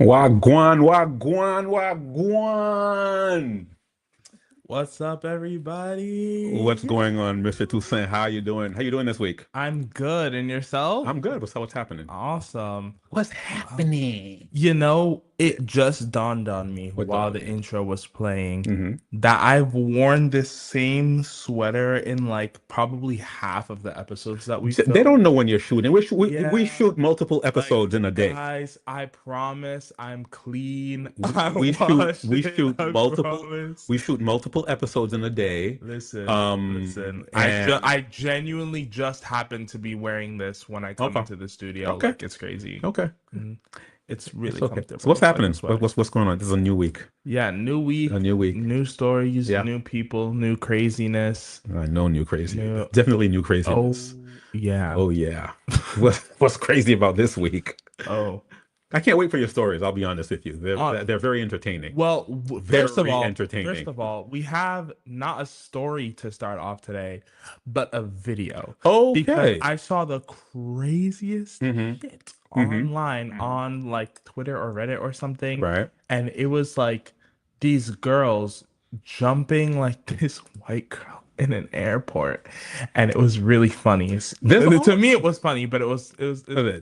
Wagwan, wagwan, wagwan. What's up, everybody? What's going on, Mr. Toussaint? How you doing? How you doing this week? I'm good. And yourself? I'm good. What's happening? Awesome. What's happening? It just dawned on me What while dawned the on you? intro was playing Mm-hmm. that I've worn this same sweater in like probably half of the episodes that we They filmed. don't know when you're shooting. We Yeah. shoot multiple Like, episodes in a day. guys, I promise I'm clean. We shoot I multiple promise. we shoot multiple episodes in a day. Listen. And I genuinely just happened to be wearing this when I come Okay. into the studio. Okay. Like, it's crazy. okay. Mhm. It's really It's okay. comfortable. So what's It's like a happening? sweater. What's going on? This is a new week. Yeah, new week, A new week. new stories, Yeah. new people, new craziness. I know new crazy. New- Definitely new Oh, craziness. yeah. Oh yeah. What's crazy about this week? Oh. I can't wait for your stories. I'll be honest with you. They're very entertaining. Well, first Very of entertaining. all, we have not a story to start off today, but a video. Because Okay. I saw the craziest Mhm. shit Mhm. online on like Twitter or Reddit or something. Right. And it was like these girls jumping like this white girl in an airport, and it was really funny. To me, it was funny, but it was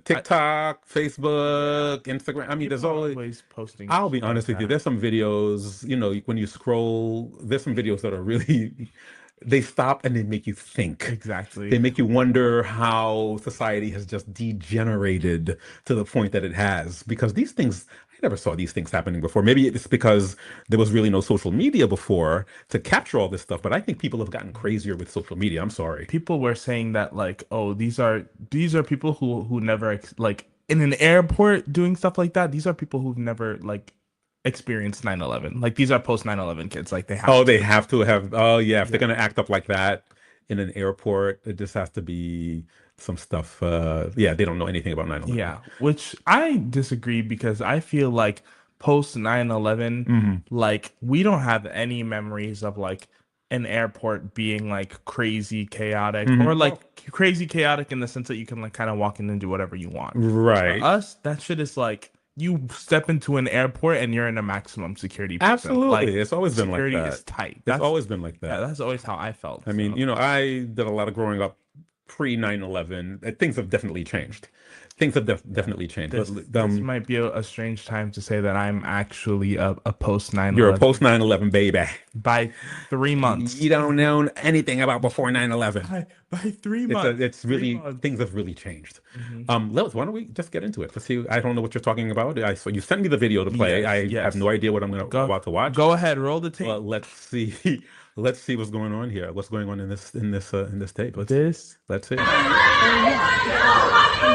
TikTok, Facebook, Instagram. I mean, there's always posting. I'll be stuff honest like with you. that. There's some videos, when you scroll, there's some videos that are really, they stop and they make you think. Exactly. They make you wonder how society has just degenerated to the point that it has. Because these things, I never saw these things happening before. Maybe it's because there was really no social media before to capture all this stuff. But I think people have gotten crazier with social media. I'm sorry. People were saying that like, oh, these are people who never like in an airport doing stuff like that. These are people who've never like experienced 9/11. Like, these are post 9/11 kids. Like, they have Oh, they have to have. Oh, yeah. If they're going to act up like that in an airport, it just has to be some stuff. Yeah, they don't know anything about 9/11. Yeah, which I disagree, because I feel like post 9/11, Mhm. like, we don't have any memories of like an airport being like crazy chaotic, Mhm. or like crazy chaotic in the sense that you can like kind of walk in and do whatever you want. Right. For us, that shit is like, you step into an airport and you're in a maximum security prison. Absolutely. Like, It's always been like security that. is tight. It's always been like Yeah, that. that's always how I felt. I mean, so. I did a lot of growing up pre 9/11. Things have definitely changed. Things have definitely changed. This might be a strange time to say that I'm actually a post 9/11. You're a post 9/11 baby. By 3 months. You don't know anything about before 9/11. By 3 months. It's really, 3 months. things have really changed. Mhm. Why don't we just get into it? Let's see. I don't know what you're talking about. So you sent me the video to play. Yes, I have no idea what I'm about to watch. Go ahead, roll the tape. Well, let's see. Let's see what's going on here. What's going on in this tape? Let's see.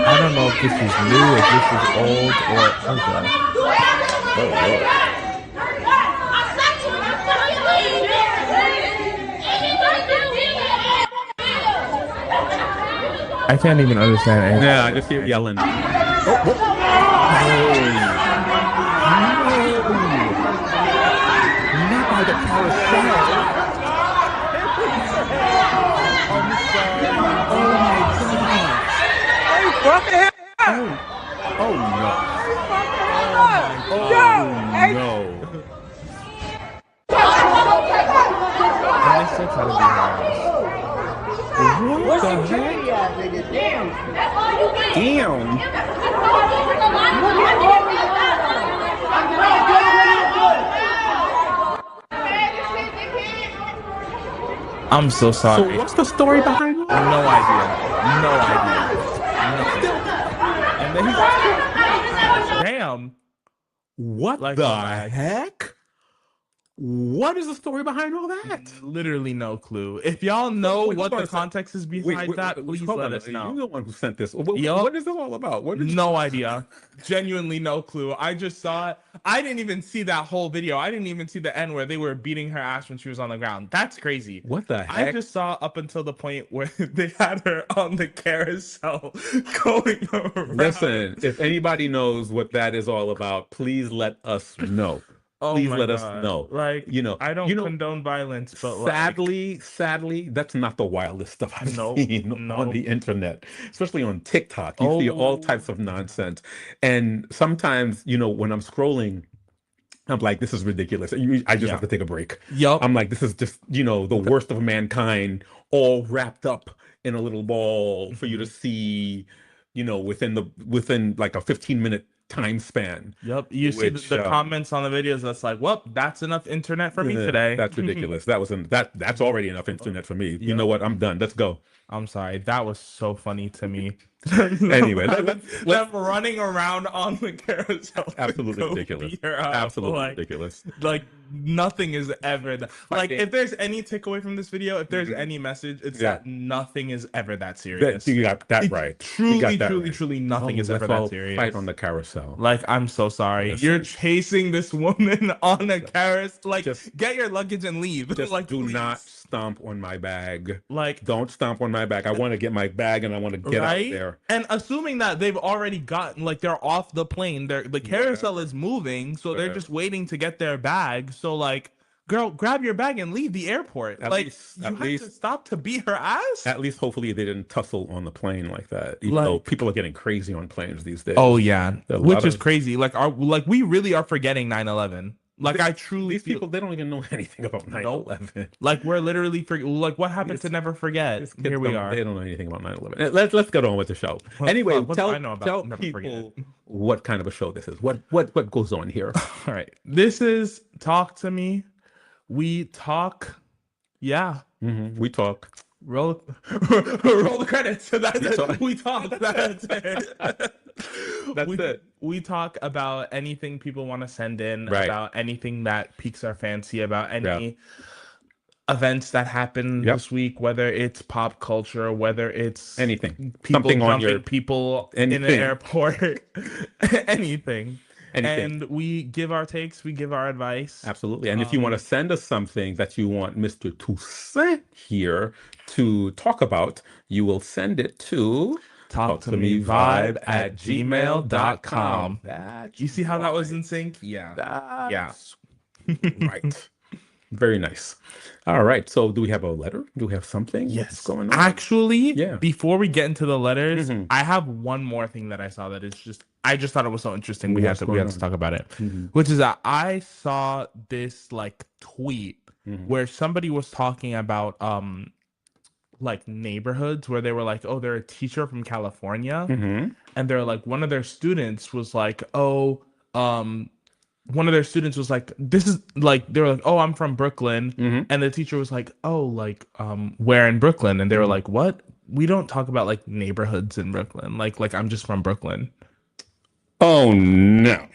I don't know if this is new, if this is old, or okay. Oh, Lord. I can't even understand anything. Yeah, I just hear yelling. Oh, not by the carousel. Oh no. Oh no. And they still try to be harassed. What the heck? Damn. I'm so sorry. So what's the story behind it? No idea. And then damn. What Like, the oh, heck? What is the story behind all that? Literally no clue. If y'all know Wait, what hold on the a sec. context is behind that, please hold let on. us know. You're the one who sent this. Yup. What is this all about? No idea. Genuinely no clue. I just saw it. I didn't even see that whole video. I didn't even see the end where they were beating her ass when she was on the ground. That's crazy. What the heck? I just saw up until the point where they had her on the carousel going around. Listen, if anybody knows what that is all about, please let us know. Oh Please my let us God. know. Like, You know, I you don't know, condone violence, but like, sadly, that's not the wildest stuff I've nope, seen on nope. the internet, especially on TikTok. You see all Oh, types of nonsense. And sometimes, when I'm scrolling, I'm like, this is ridiculous. I just have yeah. to take a break. Yup. I'm like, this is just, the worst of mankind all wrapped up in a little ball for you to Mhm. see, within like a 15-minute time span, Yep. You see which the comments on the videos that's like, well, that's enough internet for me today. that's ridiculous. That's already enough internet for me. You know Yep. what? I'm done. Let's go. I'm sorry. That was so funny to me. Anyway, Them running around on the carousel to absolutely go ridiculous. beat her up. Absolutely ridiculous. Like nothing is ever that. Like Fighting. if there's any takeaway from this video, if there's Mhm. any message, it's Yeah. that nothing is ever that That serious. you got that It's right. You truly, got that truly, right. truly Oh, nothing is ever let's that all fight on serious. the carousel. Like, I'm so sorry. You're Listen, chasing this woman on a carousel. Like, just get your luggage and leave. just Like, do not please. stomp on my bag. Like, Don't stomp on my bag. I want to get my bag and I want to get out of right? there. And assuming that they've already gotten, like, they're off the plane, the carousel Whatever. is moving, so they're Whatever. just waiting to get their bag. So, like, girl, grab your bag and leave the airport. At Like, least, you at have to least, stop to beat her ass? at least, hopefully they didn't tussle on the plane like that. Even though Like, people are getting crazy on planes these oh days. yeah, There are a which lot is of crazy. Like we really are forgetting 9/11. Like I truly these feel people. They don't even know anything about nope. 9/11. Like we're literally like what happened to These, never forget. these kids Here we don't. are. They don't know anything about 9/11. Let's get on with the show. Anyway, What do I tell know about tell never forget? people what kind of a show this is. What goes on here? All right. This is Talk to Me. We talk. Yeah. We talk. Roll roll the credits. We talk. That's That's it. We talk about anything people want to send in, Right. about anything that piques our fancy, about any Yeah. events that happen Yep. this week, whether it's pop culture, whether it's Anything. people Something on jumping your people in an anything. airport, anything. Anything. And we give our takes, we give our advice. Absolutely. And if you want to send us something that you want Mr. Toussaint here to talk about, you will send it to talktomevibe@gmail.com. That's You see how that was right. in sync? Yeah. That's right. Very nice. All right. So do we have a letter? Do we have something? Yes. What's going on? Actually, Yeah. before we get into the letters, Mhm. I have one more thing that I saw that is just I just thought it was so interesting. We What's had going to on? talk about it. Mhm. Which is that I saw this like tweet Mhm. where somebody was talking about like neighborhoods where they were like, oh, they're a teacher from California. Mhm. And they're like, one of their students was like, oh, one of their students was like, this is like, they were like, oh, I'm from Brooklyn. Mhm. And the teacher was like, oh, like, where in Brooklyn? And they were Mhm. like, what? We don't talk about like neighborhoods in Brooklyn. Like I'm just from Brooklyn. Oh no.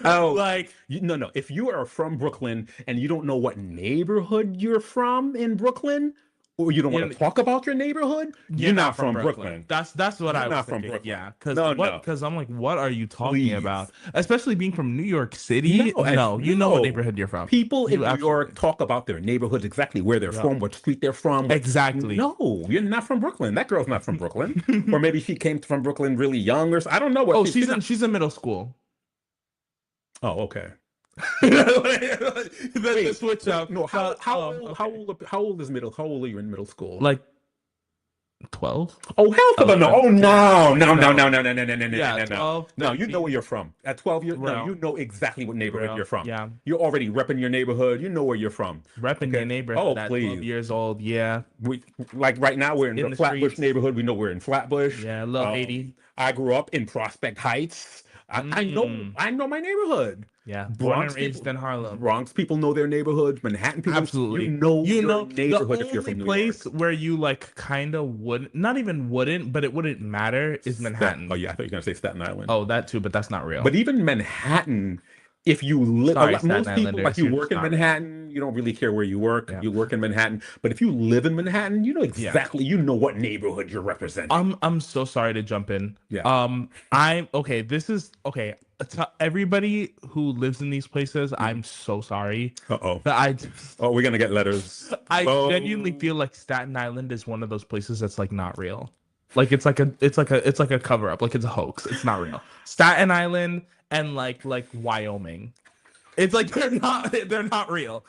Oh, Like, no. If you are from Brooklyn and you don't know what neighborhood you're from in Brooklyn, or you don't want You- to talk about your neighborhood, you're not from Brooklyn. That's what You're I was not from thinking. Brooklyn. Yeah, because No, what? no. Because I'm like, what are you talking Please. about? Especially being from New York City. No, You know what no. neighborhood you're from. People in You New York absolutely- talk about their neighborhoods, exactly where they're Yeah. from, what street they're from. Exactly. No, you're not from Brooklyn. That girl's not from Brooklyn. Or maybe she came from Brooklyn really young, or I don't know what. Oh, she's not- she's in middle school. Oh, okay. The switch up. No, how Okay. old is middle? How old are you in middle school? Like 12? Oh, hell to the no! Oh, no! Yeah, 12. No, you know where you're from. At 12 years, no, Real. you know exactly what neighborhood Real. you're from. Yeah. You're already repping your neighborhood. You know where you're from. Repping Okay. your neighborhood Oh, at please. 12 years old. Yeah. We like right now we're in In the the Flatbush streets. neighborhood. We know we're in Flatbush. Yeah, a little 80. I grew up in Prospect Heights. I know my neighborhood. Yeah. Born Bronx and raised people- in Harlem. Bronx people know their neighborhoods. Manhattan people, Absolutely. you know You your know, neighborhood the if you're only from New place York. where you like kind of wouldn't, not even wouldn't, but it wouldn't matter is Manhattan. Oh yeah, I thought you were gonna say Staten Island. Oh, that too, but that's not real. But even Manhattan, if you live, Sorry, most Staten people, Islanders, like you you're work just in not right. Manhattan, you don't really care where you work. Yeah. You work in Manhattan. But if you live in Manhattan, you know exactly, you know what neighborhood you're representing. I'm so sorry to jump in. Yeah. I'm okay. This is okay. To everybody who lives in these places, I'm so sorry. Uh-oh. But Oh, we're gonna get letters. I Oh. genuinely feel like Staten Island is one of those places that's like not real. Like it's like a cover up. Like it's a hoax. It's not real. Staten Island and like Wyoming. It's like they're not real.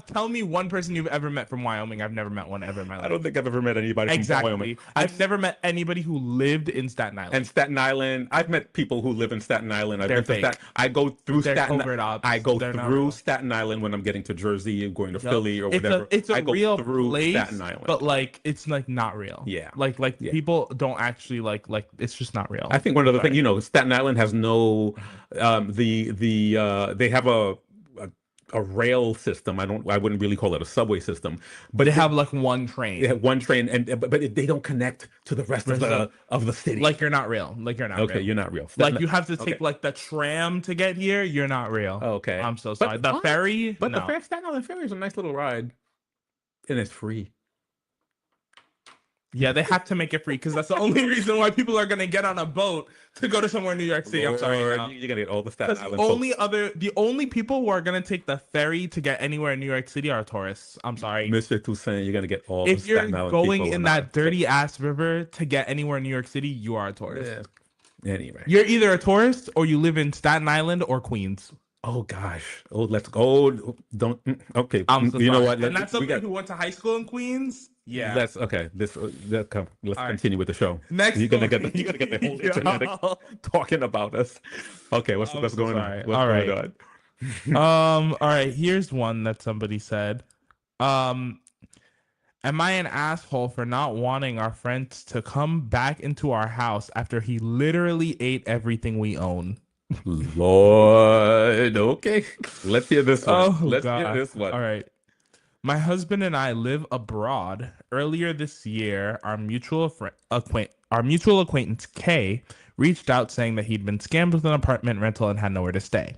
Tell me one person you've ever met from Wyoming. I've never met one ever in my I life. don't think I've ever met anybody from Wyoming. Exactly. I've never met anybody who lived in Staten And Island. Staten Island, I've met people who live in Staten Island. I've They're been to fake. Staten. I go through They're Staten. covert I ops. go They're not through real. Staten Island when I'm getting to Jersey, going to Yep. Philly or It's whatever. a I go real through Staten place, Island. but like it's like not real. Yeah. Like Yeah. people don't actually like it's just not real. I think one of the things, Sorry. Staten Island has no, Mhm. they have a a rail system. I wouldn't really call it a subway system, They but have like one they train. have one train, and but they don't connect to the rest There's a of the city. like you're not real. Like you're not Okay, real. you're not real. Like you have to Okay, take like the tram to get here. You're not real. okay, I'm so sorry. but The ferry, but the no. Staten Island Ferry is a nice little ride, and it's free. Yeah, they have to make it free because that's the only reason why people are gonna get on a boat to go to somewhere in New York City. I'm sorry, Lord, no. you're gonna get all the Staten Because Island folks. the only people who are gonna take the ferry to get anywhere in New York City are tourists. I'm sorry. Mr. Toussaint, you're gonna get all the If you're Staten Island going people in on that dirty ass river to get anywhere in New York City, you are a tourist. Yeah. Anyway. You're either a tourist or you live in Staten Island or Queens. Oh gosh. Oh, let's go. Don't. Okay. I'm so You know sorry. what? And that's We somebody got. who went to high school in Queens. Yeah. Let's okay. Come. Let's All right. continue with the show. Next You're gonna story. get the whole Yo. internet talking about us. Okay. What's I'm what's so going sorry. on? What's All going right. on? All right, here's one that somebody said. Um, am I an asshole for not wanting our friends to come back into our house after he literally ate everything we own? Lord. Okay. Let's hear this one. Oh Let's hear God. this one. All right. My husband and I live abroad. Earlier this year, our mutual acquaintance Kay reached out saying that he'd been scammed with an apartment rental and had nowhere to stay.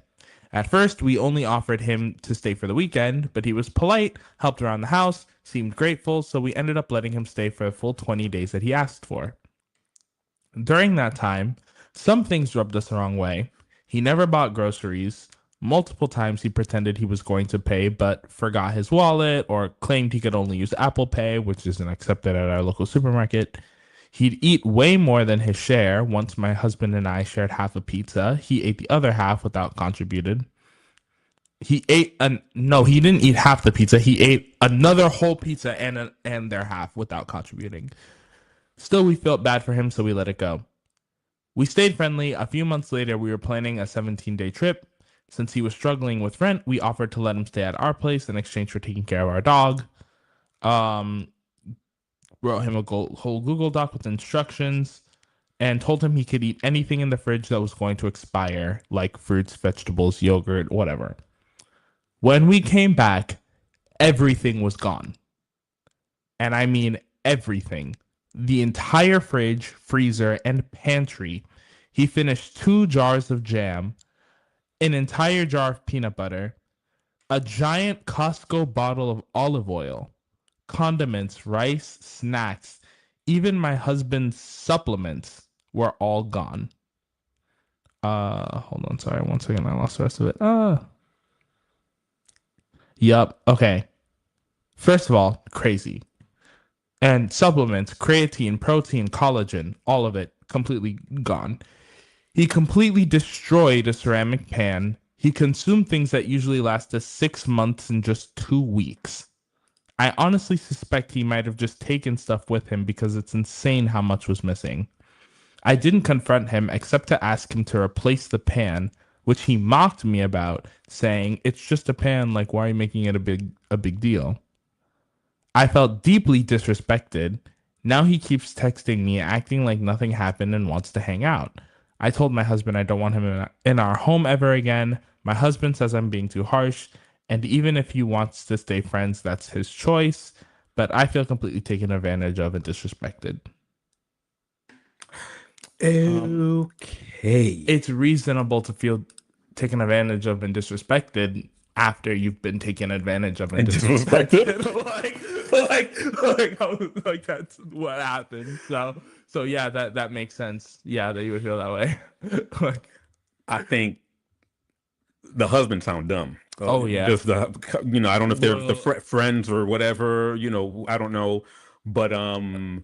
At first, we only offered him to stay for the weekend, but he was polite, helped around the house, seemed grateful, so we ended up letting him stay for the full 20 days that he asked for. During that time, some things rubbed us the wrong way. He never bought groceries. Multiple times he pretended he was going to pay but forgot his wallet or claimed he could only use Apple Pay, which isn't accepted at our local supermarket. He'd eat way more than his share. Once my husband and I shared half a pizza, he ate the other half without contributed. He didn't eat half the pizza. He ate another whole pizza and their half without contributing. Still, we felt bad for him, so we let it go. We stayed friendly. A few months later, we were planning a 17-day trip. Since he was struggling with rent, we offered to let him stay at our place in exchange for taking care of our dog. Wrote him a whole Google Doc with instructions and told him he could eat anything in the fridge that was going to expire, like fruits, vegetables, yogurt, whatever. When we came back, everything was gone. And I mean everything. The entire fridge, freezer, and pantry. He finished 2 jars of jam, an entire jar of peanut butter, a giant Costco bottle of olive oil, condiments, rice, snacks, even my husband's supplements were all gone. Hold on, sorry, 1 second, I lost the rest of it. Yup, okay. First of all, crazy. And supplements, creatine, protein, collagen, all of it completely gone. He completely destroyed a ceramic pan. He consumed things that usually last us 6 months in just 2 weeks. I honestly suspect he might have just taken stuff with him because it's insane how much was missing. I didn't confront him except to ask him to replace the pan, which he mocked me about, saying, "It's just a pan, like why are you making it a big deal?" I felt deeply disrespected. Now he keeps texting me, acting like nothing happened and wants to hang out. I told my husband I don't want him in our home ever again. My husband says I'm being too harsh, and even if he wants to stay friends, that's his choice. But I feel completely taken advantage of and disrespected. Okay. It's reasonable to feel taken advantage of and disrespected after you've been taken advantage of and disrespected. like that's what happened. So yeah, that makes sense. Yeah, that you would feel that way. Like, I think the husband sound dumb. Oh yeah. Just I don't know if they're Well, friends or whatever. I don't know, But Um,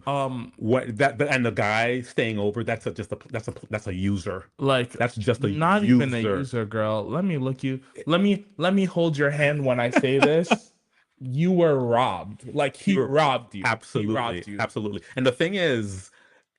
what that and the guy staying over, that's a user. like That's just a not even a user. user, girl. Let me look you. Let me hold your hand when I say this. You were robbed. Like he You're robbed you. He absolutely, robbed you. absolutely. And the thing is,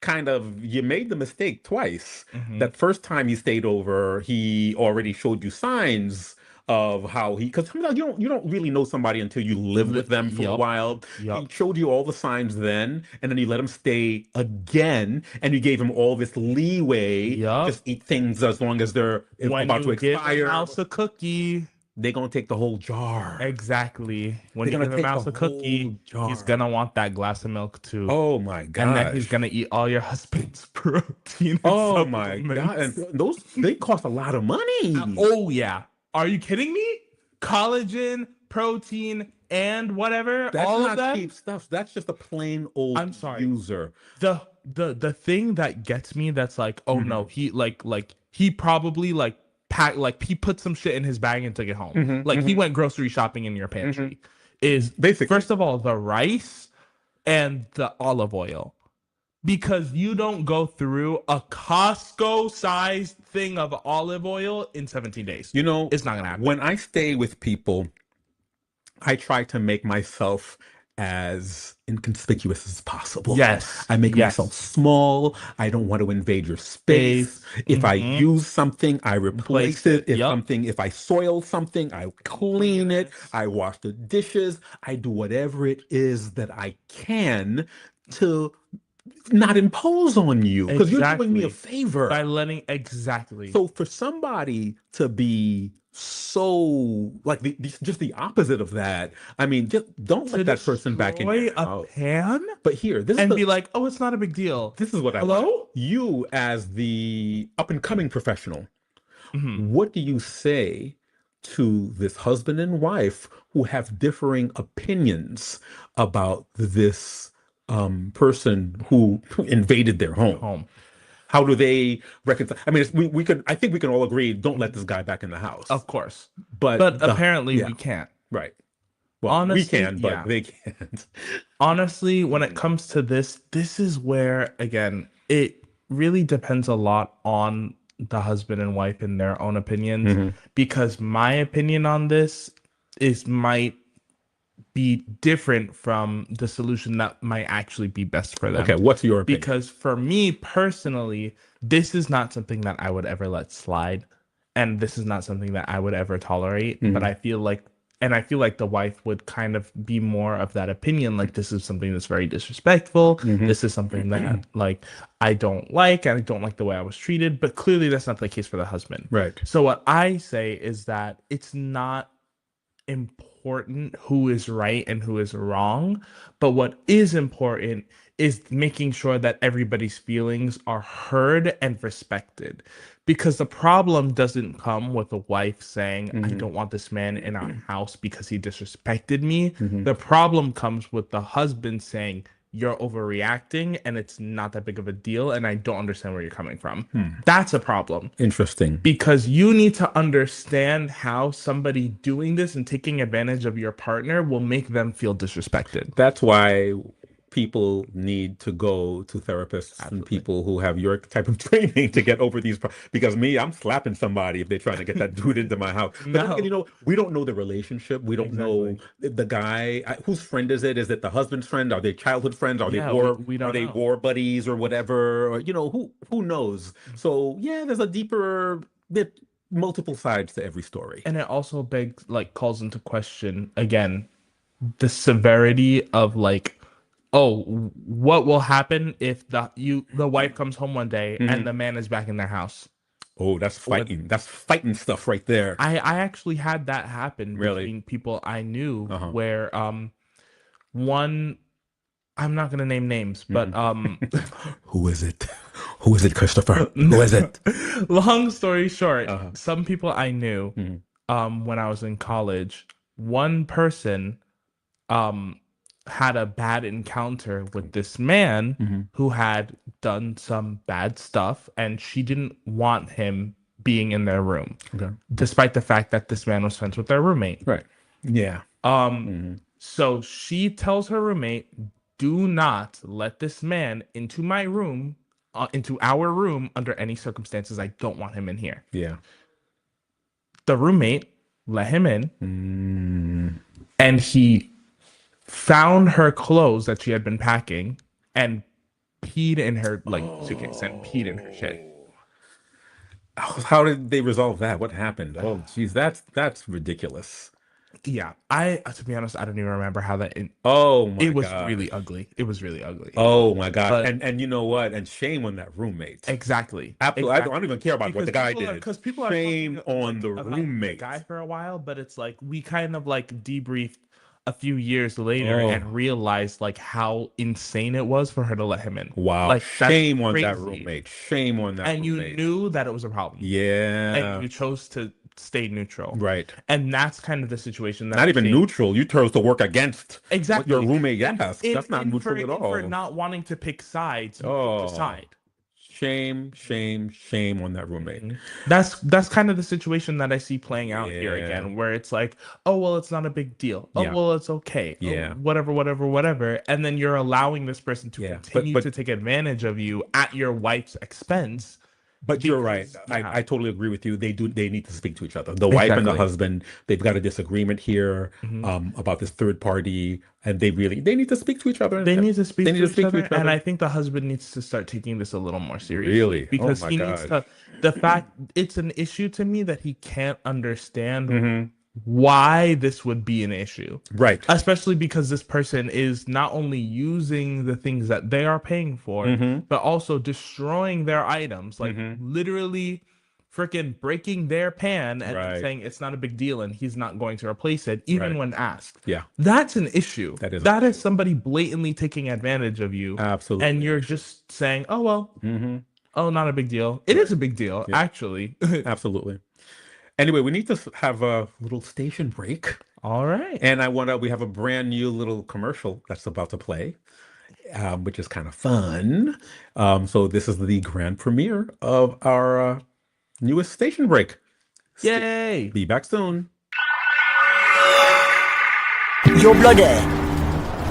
kind of, you made the mistake twice. Hmm. That first time he stayed over, he already showed you signs of how because you don't really know somebody until you live with them for a Yup. while. He Yup. showed you all the signs then, and then you let him stay again, and you gave him all this leeway. Yup. Just eat things as long as they're When about to you give a expire. mouse a cookie, They're gonna take the whole jar. exactly. When They're you gonna give a take the mouse a whole cookie, he's jar. gonna want that glass of milk too. Oh my And then he's gonna gosh. eat all your husband's protein and Oh my God. And supplements. those they cost a lot of money. Oh yeah. Are you kidding me? Collagen, protein, and whatever, That's all of not them? cheap stuff. That's just a plain old I'm sorry. user. The thing that gets me that's like, oh no, Hmm. he like he probably like packed like he put some shit in his bag and took it home. Hmm. Like he Hmm. went grocery shopping in your Hmm. pantry. Is Basically. first of all the rice and the olive oil. Because you don't go through a Costco sized thing of olive oil in 17 days. You know, It's not gonna happen. when I stay with people, I try to make myself as inconspicuous as possible. Yes. I make myself Yes. small. I don't want to invade your space. Space. If I Mm-hmm. use something, I replace Place it. it. Yep. If I soil something, I clean it. Yes. I wash the dishes. I do whatever it is that I can to not impose on you because you're doing me a Exactly. favor. By letting exactly. So for somebody to be so like just the opposite of that, I mean, just don't To let that person back in your destroy a house. pan But here, and be like, oh, it's not a big deal. this is what I want. Hello? You as the up and coming professional, Hmm. what do you say to this husband and wife who have differing opinions about this person who invaded their home? Home. How do they reconcile? I mean, we could. I think we can all agree. Don't let this guy back in the house. Of course. But But apparently yeah, we can't. right. Well, we Honestly, can, but yeah. they can't. Honestly, when it comes to this is where, again, it really depends a lot on the husband and wife and their own opinions. Hmm. Because my opinion on this might be different from the solution that might actually be best for them. Okay, what's your opinion? Because for me personally, this is not something that I would ever let slide. And this is not something that I would ever tolerate. But Hmm. I feel like the wife would kind of be more of that opinion. Like, this is something that's very disrespectful. Hmm. This is something that, like, I don't like. And I don't like the way I was treated. But clearly, that's not the case for the husband. Right. So, what I say is that it's not important who is right and who is wrong, but what is important is making sure that everybody's feelings are heard and respected. Because the problem doesn't come with a wife saying, I Hmm. don't want this man in our house because he disrespected me. Hmm. The problem comes with the husband saying, you're overreacting and it's not that big of a deal, and I don't understand where you're coming from. That's a problem Interesting. because you need to understand how somebody doing this and taking advantage of your partner will make them feel disrespected. That's why people need to go to therapists and Absolutely. people who have your type of training to get over these because me, I'm slapping somebody if they're trying to get that dude into my house. But then again, No, we don't know the relationship. We don't know exactly. the guy. Whose friend is it? Is it the husband's friend? Are they childhood friends? Yeah, we Are don't they know. war buddies or whatever? Or, who knows? So yeah, there's a deeper bit, multiple sides to every story. And it also begs, like, calls into question again the severity of, like, oh, what will happen if the wife comes home one day and Mhm. the man is back in their house? Oh, that's What fighting. That's fighting stuff right there. I actually had that happen Really. between people I knew Uh-huh. where one, I'm not gonna name names, but Mhm. Who is it? Who is it, Christopher? Who is it? long story short, Uh-huh. some people I knew Mhm. when I was in college, one person um had a bad encounter with this man Mhm. who had done some bad stuff, and she didn't want him being in their room, Okay. despite the fact that this man was friends with their roommate. Right. Yeah. Um, Mhm. so she tells her roommate, do not let this man into my room, into our room under any circumstances. I don't want him in here. Yeah. The roommate let him in, and he found her clothes that she had been packing and peed in her suitcase and peed in her shit. How did they resolve that? What happened? Oh, geez, that's ridiculous. Yeah, to be honest, I don't even remember how that. Oh my it was God. really ugly. It was really ugly. Oh my God. But- and you know what? And shame on that roommate. Exactly. Absolutely. I don't even care about what the guy did. Because people are shame talking, on the about roommate. the guy for a while, but it's like we kind of like debriefed a few years later and realized like how insane it was for her to let him in. Wow. Like shame on that roommate. Shame on that and roommate. You knew that it was a problem. Yeah. And you chose to stay neutral. Right. And that's kind of the situation that not even neutral. You chose to work against what your roommate asked. That's not neutral at all. For not wanting to pick sides, you picked a side. Shame on that roommate. That's kind of the situation that I see playing out here again, where it's like, oh well, it's not a big deal. Oh well, it's okay. Yeah. Oh, whatever. And then you're allowing this person to continue to take advantage of you at your wife's expense. But you're right. I totally agree with you. They need to speak to each other. The wife and the husband, they've got a disagreement here about this third party, and they need to speak to each other. They need to speak to each other, and I think the husband needs to start taking this a little more seriously. Really? Because he needs to. The fact it's an issue to me that he can't understand why this would be an issue. Right. Especially because this person is not only using the things that they are paying for, but also destroying their items, like literally freaking breaking their pan and saying it's not a big deal and he's not going to replace it, even when asked. Yeah. That's an issue. That is somebody blatantly taking advantage of you. Absolutely. And you're just saying, oh, well, oh, not a big deal. It is a big deal, actually. Absolutely. Anyway, we need to have a little station break. All right. And we have a brand new little commercial that's about to play, which is kind of fun. So this is the grand premiere of our newest station break. Yay! Be back soon. Yo, blode,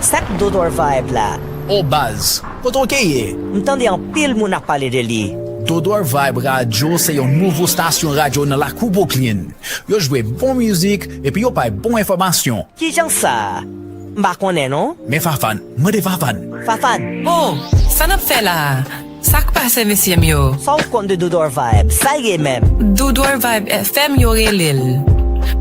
sak Dodor Vibe la. O baz, koton keye? M'tande an pil moun ak pale de li. Dodor Vibe Radio se yon nouvo stasyon radio nan la Brooklyn. Yo jwe bon müzik epi yo pay bon informasyon. Ki jan sa? Mba konen, non? Men Fafan, mwen de Fafan. Fafan, Oh, sa nap fe la? Sak pase mesye myo? sa ou kont de Dodor Vibe, sa ye mem. Dodor Vibe FM yo relil.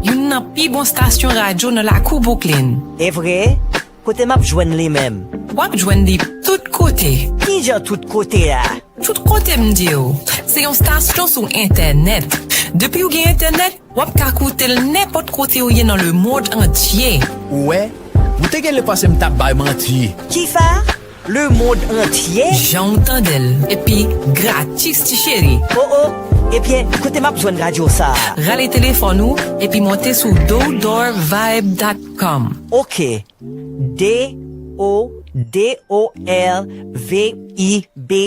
Yon nan pi bon stasyon radio nan la Brooklyn. E vre, kote map jwen li mem. Wap jwen di tout kote. Ki jan tout kote la? Tout kote mdi yo. Se yon stasyon sou internet. Depi ou gen internet, wap ka koute l nepot kote ou ye nan le mod entye. Ouwe, ou te gen le pase mtap bay manti. Ki fa? Le monde entier? Jan tendel. Epi gratis ti chéri. Epien, kote map jwen radio sa. Rale telefon ou, epi monte sou dodorvibe.com. Ok.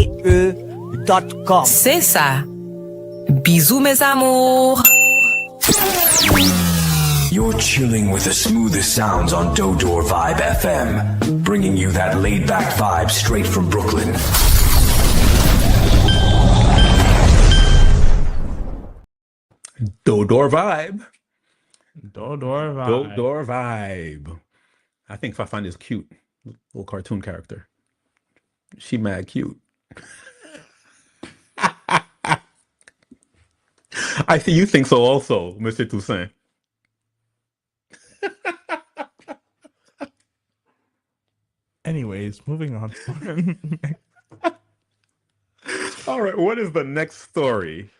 DODORVIBE.com. C'est ça. Bisous mes amours. You're chilling with the smoothest sounds on Dodor Vibe FM, bringing you that laid-back vibe straight from Brooklyn. Dodor Vibe. Dodor Vibe. Dodor Vibe. I think Fafan is cute. Little cartoon character. She mad cute. I see you think so also, Mr. Toussaint. Anyways, moving on. All right, what is the next story?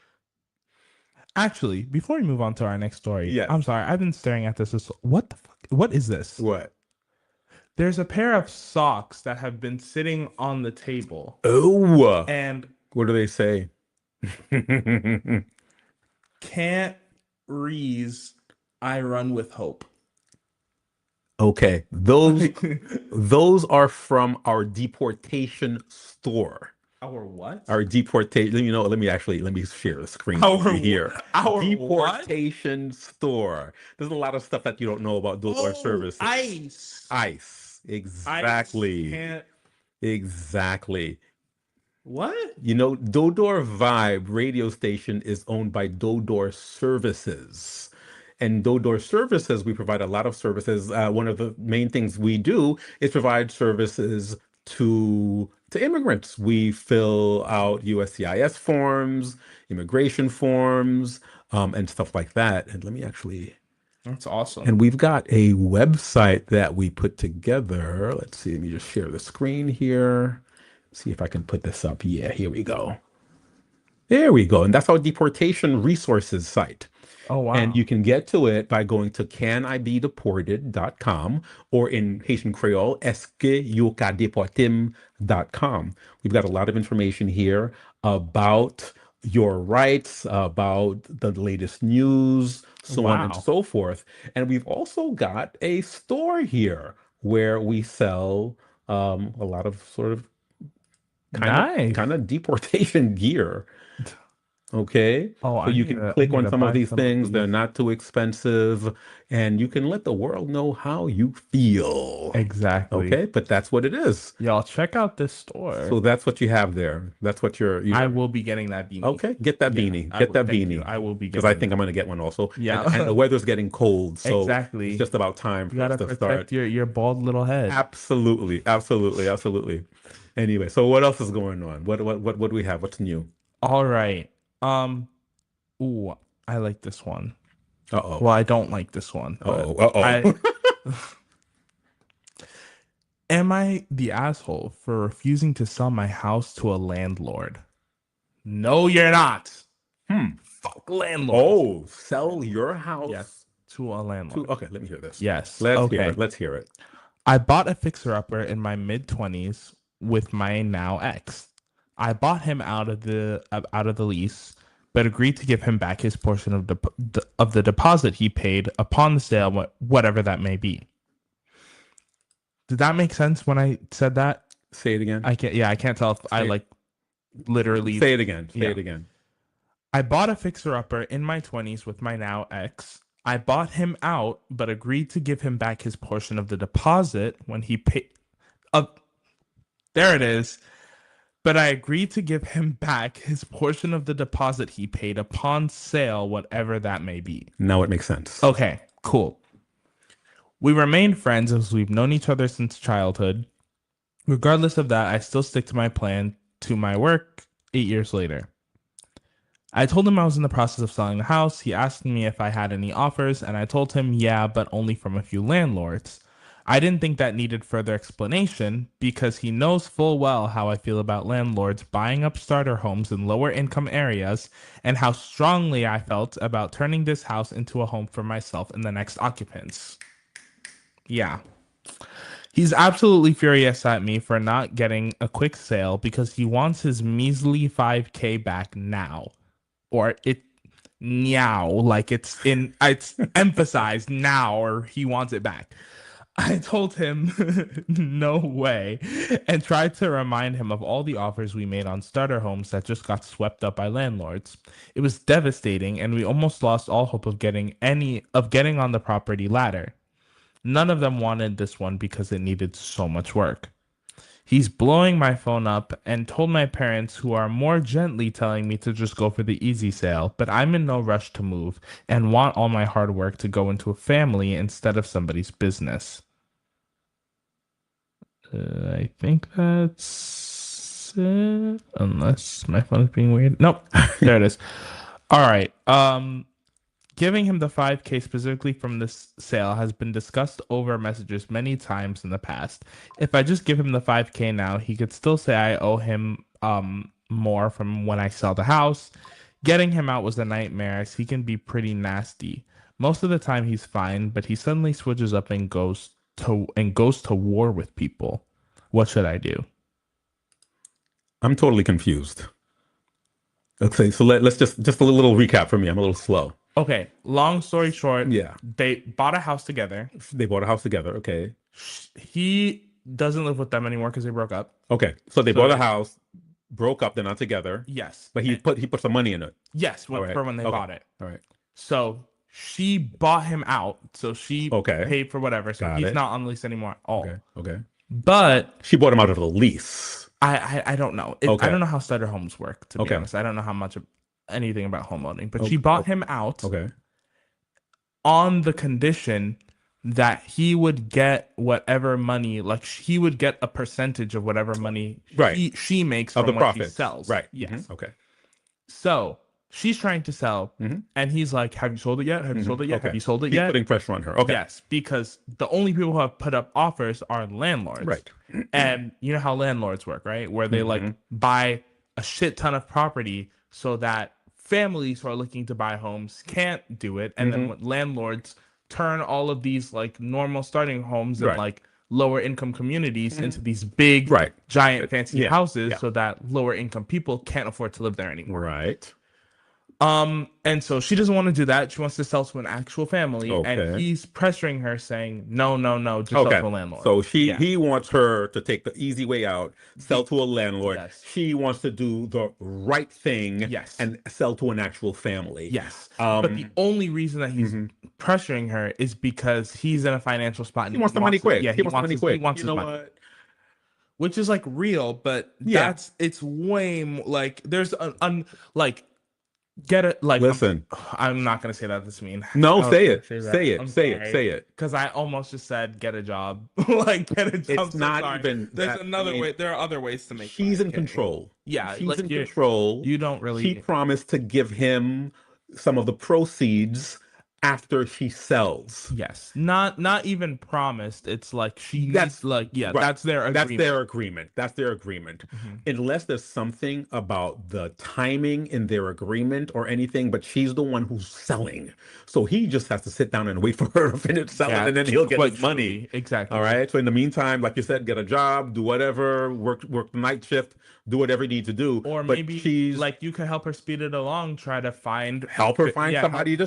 Actually, before we move on to our next story, Yeah. I'm sorry, I've been staring at this. What the fuck? What is this? What? There's a pair of socks that have been sitting on the table. Oh, And what do they say? can't rees I run with hope. Okay, those are from our deportation store. Our what? Our deportation. You know, let me share the screen here. Our deportation store. There's a lot of stuff that you don't know about those services. Ice. Ice. Exactly. can't. Exactly. What? Dodor Vibe radio station is owned by Dodor Services. And Dodor Services, we provide a lot of services. One of the main things we do is provide services to immigrants. We fill out USCIS forms, immigration forms, and stuff like that. And let me actually, That's awesome. and we've got a website that we put together. Let's see, let me just share the screen here. See if I can put this up. Yeah, here we go. There we go. And that's our deportation resources site. Oh, wow. And you can get to it by going to canibedeported.com or in Haitian Creole, esqueyokadeportim.com. We've got a lot of information here about your rights, about the latest news, so on and Wow. so forth. And we've also got a store here where we sell a lot of sort of Nice. kind of deportation gear. Okay. Oh, So I you need can to- I click need on to some of buy these some of things. They're these. not too expensive, and you can let the world know how you feel. Exactly. Okay. But that's what it is. Y'all check out this store. So that's what you have there. That's what you I will be getting that beanie. okay. Get that Yeah, beanie. I Get will- that thank you. beanie. I will be Because I getting think I'm going to get one also. Yeah. And the weather's getting cold. So Exactly. it's just about time You for gotta us to protect start. your bald little head. Absolutely. Absolutely. Absolutely. Anyway, so what else is going on? What do we have? What's new? All right. Ooh, I like this one. Uh-oh. Well, I don't like this one. But Uh-oh. am I the asshole for refusing to sell my house to a landlord? No, you're not. Fuck landlord. Oh, sell your house Yes, to a landlord. okay, let me hear this. Yes. Let's hear okay. it. Let's hear it. I bought a fixer-upper in my mid-20s with my now ex. I bought him out of the lease, but agreed to give him back his portion of the deposit he paid upon the sale, whatever that may be. Did that make sense when I said that? Say it again. I can't tell if I like literally Say it again. Say Yeah. it again. I bought a fixer-upper in my 20s with my now ex. I bought him out, but agreed to give him back his portion of the deposit when he paid. There it is. But I agreed to give him back his portion of the deposit he paid upon sale, whatever that may be. Now it makes sense. Okay, cool. We remained friends as we've known each other since childhood. Regardless of that, I still stick to my plan to my work 8 years later. I told him I was in the process of selling the house. He asked me if I had any offers, and I told him, yeah, but only from a few landlords. I didn't think that needed further explanation because he knows full well how I feel about landlords buying up starter homes in lower income areas and how strongly I felt about turning this house into a home for myself and the next occupants. Yeah. He's absolutely furious at me for not getting a quick sale because he wants his measly $5,000 back now. Or it now, like it's emphasized now, or he wants it back. I told him no way and tried to remind him of all the offers we made on starter homes that just got swept up by landlords. It was devastating and we almost lost all hope of getting on the property ladder. None of them wanted this one because it needed so much work. He's blowing my phone up and told my parents, who are more gently telling me to just go for the easy sale, but I'm in no rush to move and want all my hard work to go into a family instead of somebody's business. I think that's it. Unless my phone is being weird. Nope. There it is. All right. Giving him the $5,000 specifically from this sale has been discussed over messages many times in the past. If I just give him the $5,000 now, he could still say I owe him more from when I sell the house. Getting him out was a nightmare as he can be pretty nasty. Most of the time he's fine, but he suddenly switches up and goes to war with people. What should I do? I'm totally confused. Okay, so let's just a little recap for me. I'm a little slow. Okay, long story short, Yeah. they bought a house together. They bought a house together. Okay. He doesn't live with them anymore because they broke up. Okay. So they bought a house, broke up, they're not together. Yes. But he put some money in it. Yes, All right. for when they Okay. bought it. All right. So she bought him out, so she paid for whatever. So he's not on the lease anymore at all. Okay. But she bought him out of the lease. I don't know. I don't know how starter homes work, to be honest. I don't know how much of anything about homeowning. But she bought him out on the condition that he would get whatever money, like he would get a percentage of whatever money she makes from what she sells. Right. Yes. Okay. So she's trying to sell, and he's like, "Have you sold it yet? Have you sold it yet? Have you sold it yet?" Putting pressure on her. Okay. Yes, because the only people who have put up offers are landlords. Right. And you know how landlords work, right? Where they like buy a shit ton of property so that families who are looking to buy homes can't do it. And then landlords turn all of these like normal starting homes in like lower income communities into these big, giant, fancy houses so that lower income people can't afford to live there anymore. Right. And so she doesn't want to do that. She wants to sell to an actual family, and he's pressuring her, saying, "No, just sell to a landlord." So he wants her to take the easy way out, sell to a landlord. Yes. She wants to do the right thing, and sell to an actual family. Yes. But the only reason that he's pressuring her is because he's in a financial spot. And he wants the money quick. Yeah, he wants the money quick. He wants his money. What? Which is like real, but it's way more like there's get it, like, listen. I'm not gonna say that this mean. No, say it. Say it. Because I almost just said get a job. Like get a job. It's not even. There's another way. There are other ways to make. She's in control. Yeah, she's in control. You don't really. She promised to give him some of the proceeds after she sells. Yes, not even promised. It's like that's their agreement. That's their agreement. Unless there's something about the timing in their agreement or anything, but she's the one who's selling, so he just has to sit down and wait for her to finish selling, and then he'll get his money. Exactly. All right. So in the meantime, like you said, get a job, do whatever, work the night shift, do whatever you need to do. Or maybe she's like, you can help her speed it along. Try to help her find somebody to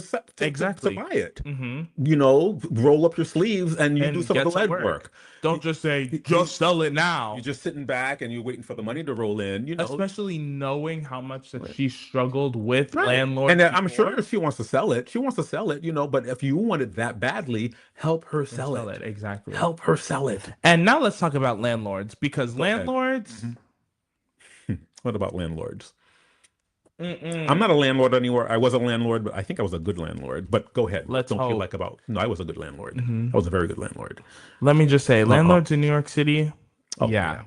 buy it. You know, roll up your sleeves and do some of the lead work. Don't just say, just sell it now. You're just sitting back and you're waiting for the money to roll in, you know. Especially knowing how much that she struggled with landlords. And I'm sure she wants to sell it. She wants to sell it, you know, but if you want it that badly, help her sell it. Exactly. Help her sell it. And now let's talk about landlords, because landlords... What about landlords? I'm not a landlord anymore. I was a landlord, but I think I was a good landlord. But go ahead. No, I was a good landlord. I was a very good landlord. Let me just say, landlords in New York City. Yeah.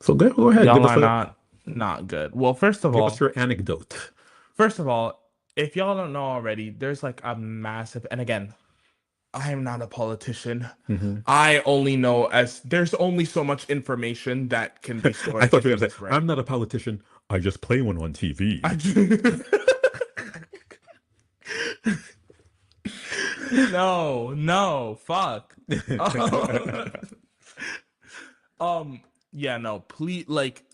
So go ahead. Y'all are not good. Well, first of all, give us your anecdote. First of all, if y'all don't know already, there's like a massive, and again, I am not a politician. I only know there's only so much information that can be stored. I thought you were going to say, I'm not a politician. I just play one on TV. No, fuck. Yeah, no, please, like,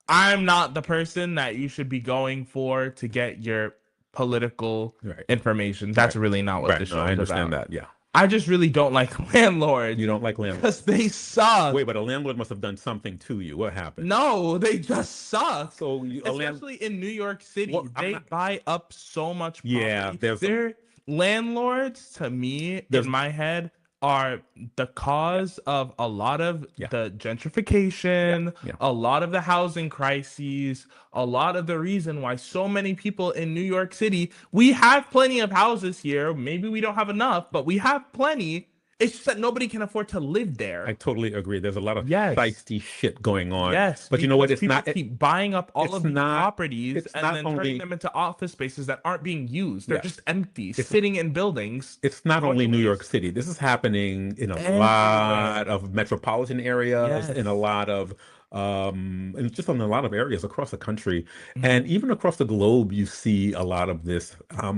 I'm not the person that you should be going for to get your political information. That's really not what this show is about. I understand that. Yeah. I just really don't like landlords. You don't like landlords because they suck. Wait, but a landlord must have done something to you. What happened? No, they just suck. So especially in New York City, they buy up so much property. Yeah, their landlords, to me, in my head, are the cause of a lot of the gentrification, a lot of the housing crises, a lot of the reason why so many people in New York City, we have plenty of houses here. Maybe we don't have enough, but we have plenty. It's just that nobody can afford to live there. I totally agree. There's a lot of feisty shit going on. Yes, but you know what? It's not. Keep buying up all of the properties and then turning them into office spaces that aren't being used. They're just empty, sitting in buildings. It's not only New York City. This is happening in a lot of metropolitan areas, in a lot of and just in a lot of areas across the country, and even across the globe, you see a lot of this, a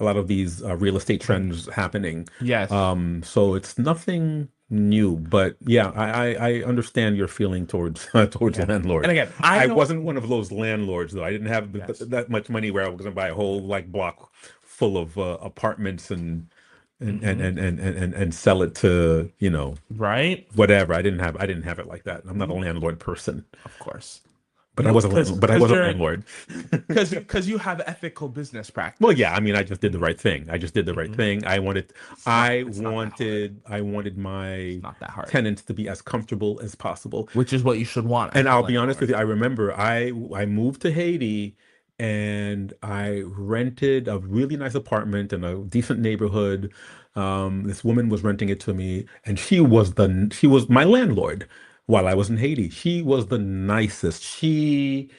lot of these real estate trends happening. Yes. So it's nothing new, but I understand your feeling towards landlords. And again, I wasn't one of those landlords though. I didn't have that much money where I was going to buy a whole block full of apartments and sell it to, you know, right, whatever. I didn't have it like that. I'm not a landlord person. Of course. But I wasn't. But I wasn't a landlord. Because you have ethical business practice. Well, yeah. I mean, I just did the right thing. I just did the right thing. I wanted my not that hard. tenants to be as comfortable as possible, which is what you should want. And I'll be honest with you. I remember I moved to Haiti, and I rented a really nice apartment in a decent neighborhood. This woman was renting it to me, and she was my landlord while I was in Haiti. She was the nicest. She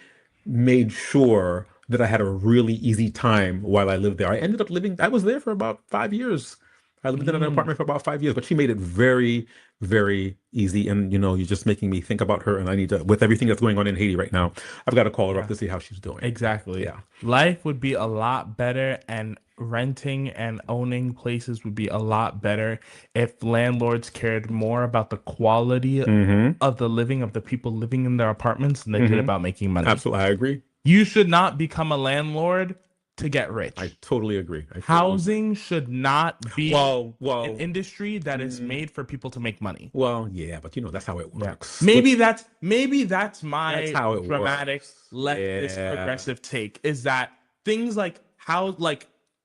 made sure that I had a really easy time while I lived there. I was there for about 5 years. I lived in an apartment for about 5 years, but she made it very, very easy. And, you're just making me think about her. And I need to, with everything that's going on in Haiti right now, I've got to call her up to see how she's doing. Exactly. Yeah. Life would be a lot better, and renting and owning places would be a lot better if landlords cared more about the quality of the living of the people living in their apartments than they did about making money. Absolutely. I agree. You should not become a landlord to get rich. I totally agree. Housing should not be an industry that is made for people to make money. Well, yeah, but that's how it works. Maybe that's my how it dramatic leftist progressive take, is that things like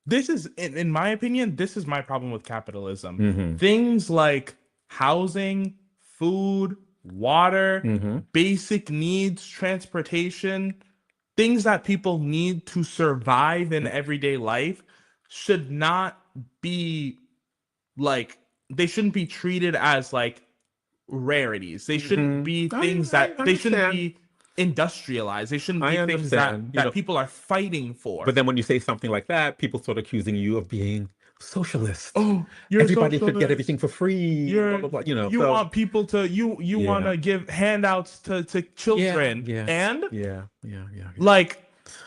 this is, in my opinion, this is my problem with capitalism. Things like housing, food, water, basic needs, transportation, things that people need to survive in everyday life should not be they shouldn't be treated as rarities. They shouldn't be things they shouldn't be industrialized. They shouldn't be things that people are fighting for. But then when you say something like that, people start accusing you of being socialist. Oh, everybody should get everything for free. Blah, blah, blah, you want people to you want to give handouts to children, and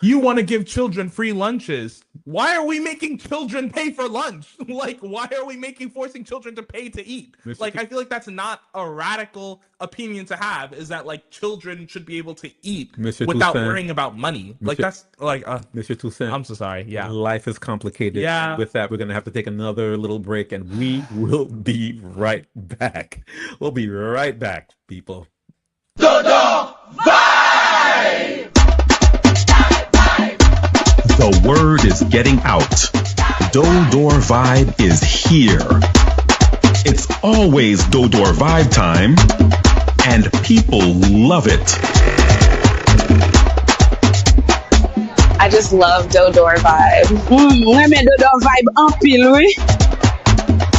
you want to give children free lunches. Why are we making children pay for lunch? Why are we forcing children to pay to eat? I feel like that's not a radical opinion to have, is that children should be able to eat without worrying about money. Mr. Toussaint, I'm so sorry. Yeah. Life is complicated. Yeah. With that, we're going to have to take another little break, and we will be right back. We'll be right back, people. Dodor Vibe! The word is getting out. Dodor Vibe is here. It's always Dodor Vibe time, and people love it. I just love Dodor Vibe. Dodor Vibe en pile, oui.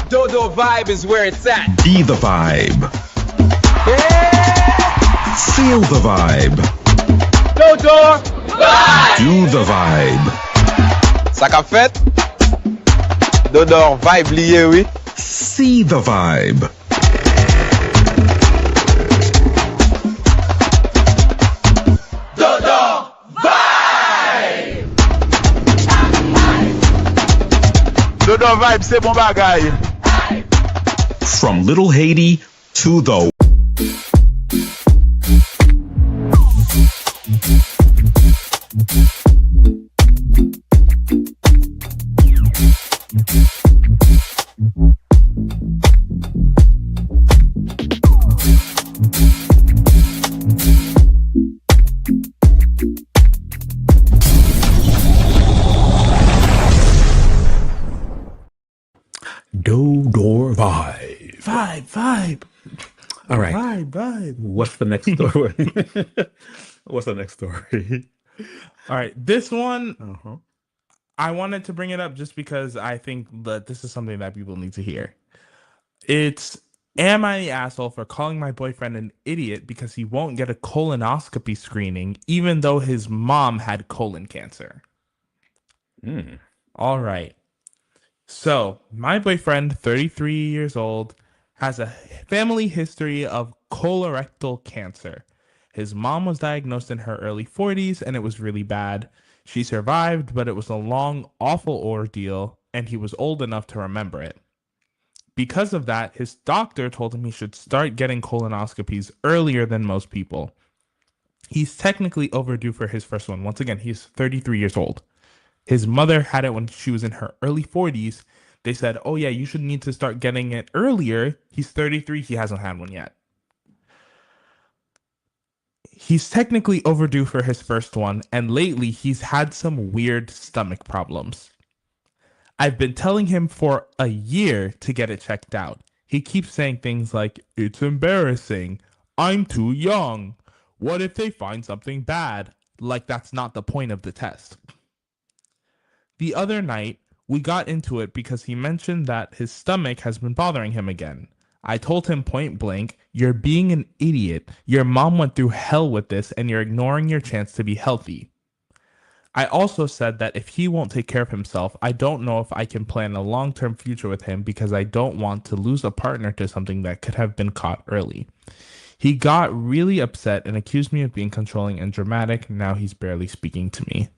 Dodor Vibe is where it's at. Be the vibe. Yeah. Feel the vibe. Dodor Vibe. Do the vibe. Ça qu'a fait? Dodor Vibe lié, oui. See the vibe. Dodor Vibe! Dodor Vibe, c'est bon bagay. From Little Haiti to the Dodor Vibe. Vibe. All right. Vibe. What's the next story? What's the next story? All right. This one, I wanted to bring it up just because I think that this is something that people need to hear. It's, am I the asshole for calling my boyfriend an idiot because he won't get a colonoscopy screening even though his mom had colon cancer? All right. So, my boyfriend, 33 years old, has a family history of colorectal cancer. His mom was diagnosed in her early 40s, and it was really bad. She survived, but it was a long, awful ordeal, and he was old enough to remember it. Because of that, his doctor told him he should start getting colonoscopies earlier than most people. He's technically overdue for his first one. Once again, he's 33 years old. His mother had it when she was in her early 40s. They said, oh yeah, you should need to start getting it earlier. He's 33. He hasn't had one yet. He's technically overdue for his first one, and lately he's had some weird stomach problems. I've been telling him for a year to get it checked out. He keeps saying things like, "It's embarrassing. I'm too young. What if they find something bad?" Like that's not the point of the test. The other night, we got into it because he mentioned that his stomach has been bothering him again. I told him point blank, "You're being an idiot. Your mom went through hell with this and you're ignoring your chance to be healthy." I also said that if he won't take care of himself, I don't know if I can plan a long-term future with him because I don't want to lose a partner to something that could have been caught early. He got really upset and accused me of being controlling and dramatic. Now he's barely speaking to me.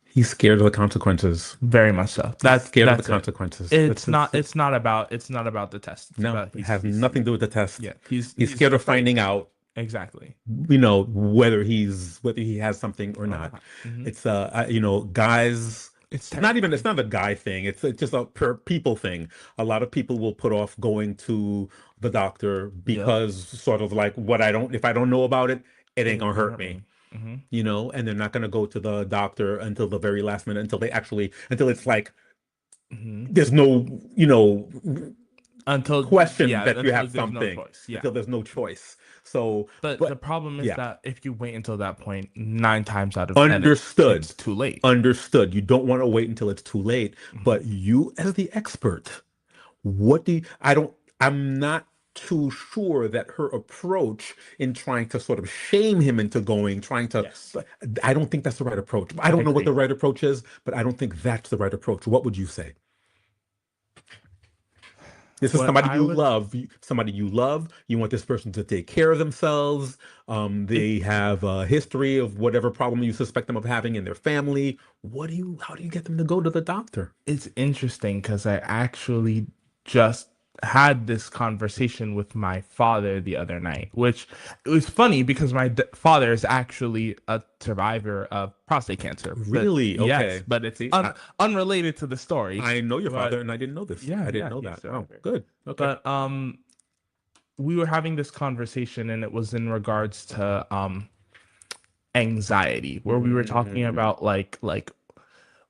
He's scared of the consequences. Very much so. That's scared of the consequences. It's not about the test. No, it has nothing to do with the test. Yeah, he's scared of finding out. Exactly. Whether he has something or not. It's guys. It's not a guy thing. It's just a people thing. A lot of people will put off going to the doctor because sort of like if I don't know about it, it ain't gonna hurt me. And they're not gonna go to the doctor until the very last minute, until it's like there's no until question that you have something no until there's no choice. So, but the problem is that if you wait until that point, 9 times out of 10, it's too late. Understood. You don't want to wait until it's too late. But you, as the expert, I'm not too sure that her approach in trying to sort of shame him into going, I don't think that's the right approach. I don't know what the right approach is, but I don't think that's the right approach. What would you say? This is somebody you love. You want this person to take care of themselves. They have a history of whatever problem you suspect them of having in their family. How do you get them to go to the doctor? It's interesting because I actually just had this conversation with my father the other night, which it was funny because my father is actually a survivor of prostate cancer. Really? Okay. Yes, but it's unrelated to the story. I know your father, and I didn't know this. Yeah, I didn't know that. Oh, good. Okay. But we were having this conversation, and it was in regards to anxiety, where we were talking about like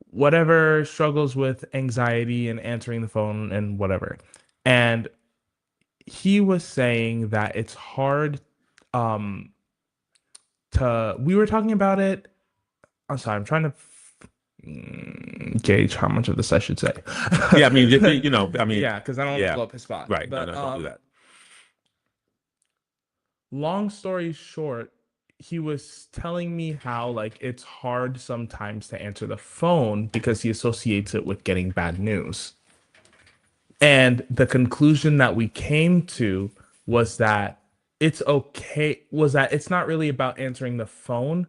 whatever struggles with anxiety and answering the phone and whatever. And he was saying that it's hard we were talking about it. I'm sorry, I'm trying to gauge how much of this I should say. Yeah, I mean, yeah, because I don't want to blow up his spot. Right, but, no, don't do that. Long story short, he was telling me how it's hard sometimes to answer the phone because he associates it with getting bad news. And the conclusion that we came to was that it's not really about answering the phone,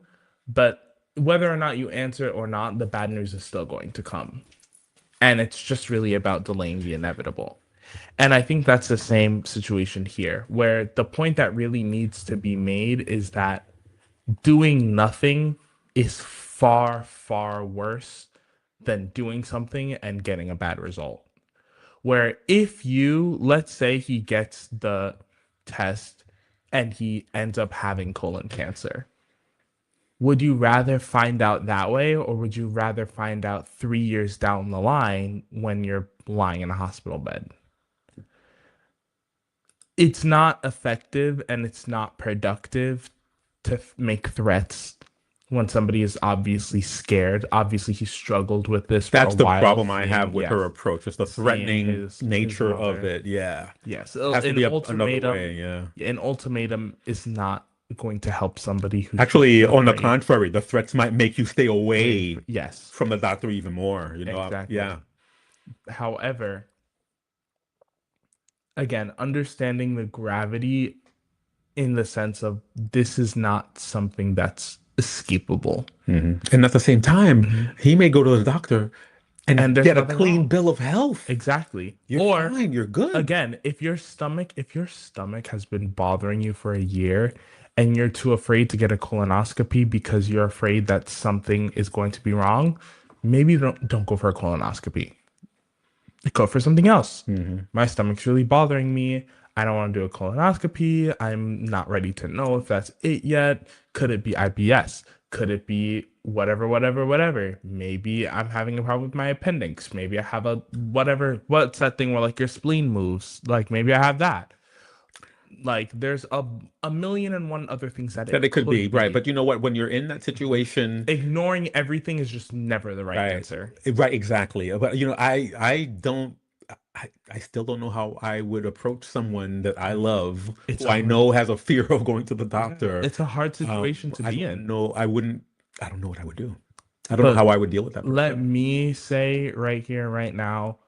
but whether or not you answer it or not, the bad news is still going to come. And it's just really about delaying the inevitable. And I think that's the same situation here, where the point that really needs to be made is that doing nothing is far, far worse than doing something and getting a bad result. Where if let's say he gets the test and he ends up having colon cancer, would you rather find out that way, or would you rather find out 3 years down the line when you're lying in a hospital bed? It's not effective and it's not productive to make threats when somebody is obviously scared. Obviously, he struggled with this. That's the problem I have with her approach. It's the threatening nature of it. Yeah. Yes. An ultimatum. An ultimatum is not going to help somebody who's actually, on the contrary, the threats might make you stay away. Yes. From the doctor even more. Exactly. Yeah. However, again, understanding the gravity in the sense of this is not something that's escapable. And at the same time, he may go to the doctor and get a clean bill of health. Exactly. You're fine, you're good. Again, if your stomach has been bothering you for a year and you're too afraid to get a colonoscopy because you're afraid that something is going to be wrong, maybe don't go for a colonoscopy. Go for something else. My stomach's really bothering me. I don't want to do a colonoscopy. I'm not ready to know if that's it yet. Could it be IBS? Could it be whatever, whatever, whatever? Maybe I'm having a problem with my appendix. Maybe I have a whatever. What's that thing where like your spleen moves? Like maybe I have that. Like there's a million and one other things that it could be, right. But you know what? When you're in that situation, ignoring everything is just never the right answer. Right, exactly. But you know, I still don't know how I would approach someone that I love, who I know has a fear of going to the doctor. It's a hard situation to be in. No, I wouldn't. I don't know what I would do. I don't know how I would deal with that. Let me say right here, right now,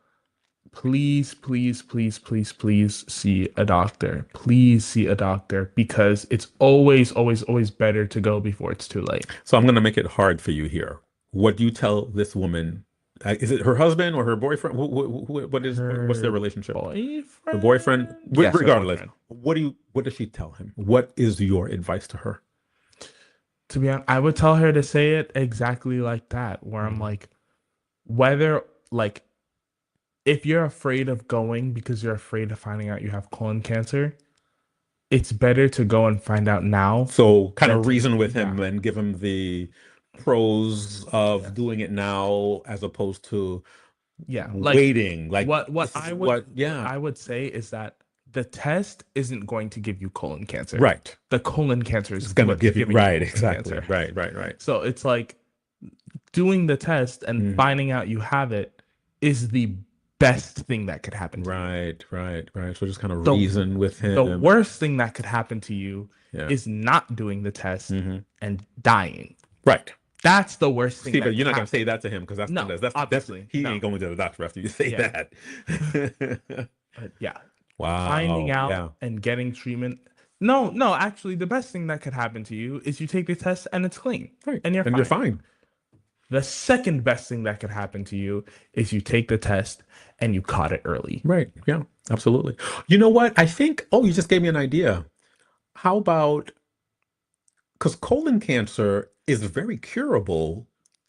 please, please, please, please, please see a doctor. Please see a doctor, because it's always, always, always better to go before it's too late. So I'm going to make it hard for you here. What do you tell this woman? Is it her husband or her boyfriend? What's their relationship? Boyfriend? The boyfriend? Yes, regardless. boyfriend. What does she tell him? What is your advice to her? To be honest, I would tell her to say it exactly like that, where I'm like, whether like, if you're afraid of going because you're afraid of finding out you have colon cancer, it's better to go and find out now. So kind of reason with him and give him the pros of doing it now as opposed to waiting. Like what I would say is that the test isn't going to give you colon cancer. Right. The colon cancer is going to give you exactly. Cancer. Right. So it's like doing the test and finding out you have it is the best thing that could happen to you. Right. So just kind of reason with him. The worst thing that could happen to you is not doing the test and dying. Right. That's the worst thing. See, but you're not going to say that to him, because that's obviously he ain't going to the doctor after you say that. But yeah. Wow. Finding out and getting treatment. No, actually, the best thing that could happen to you is you take the test and it's clean. Right. And you're fine. The second best thing that could happen to you is you take the test and you caught it early. Right. Yeah, absolutely. You know what? I think, you just gave me an idea. How about, because colon cancer is very curable.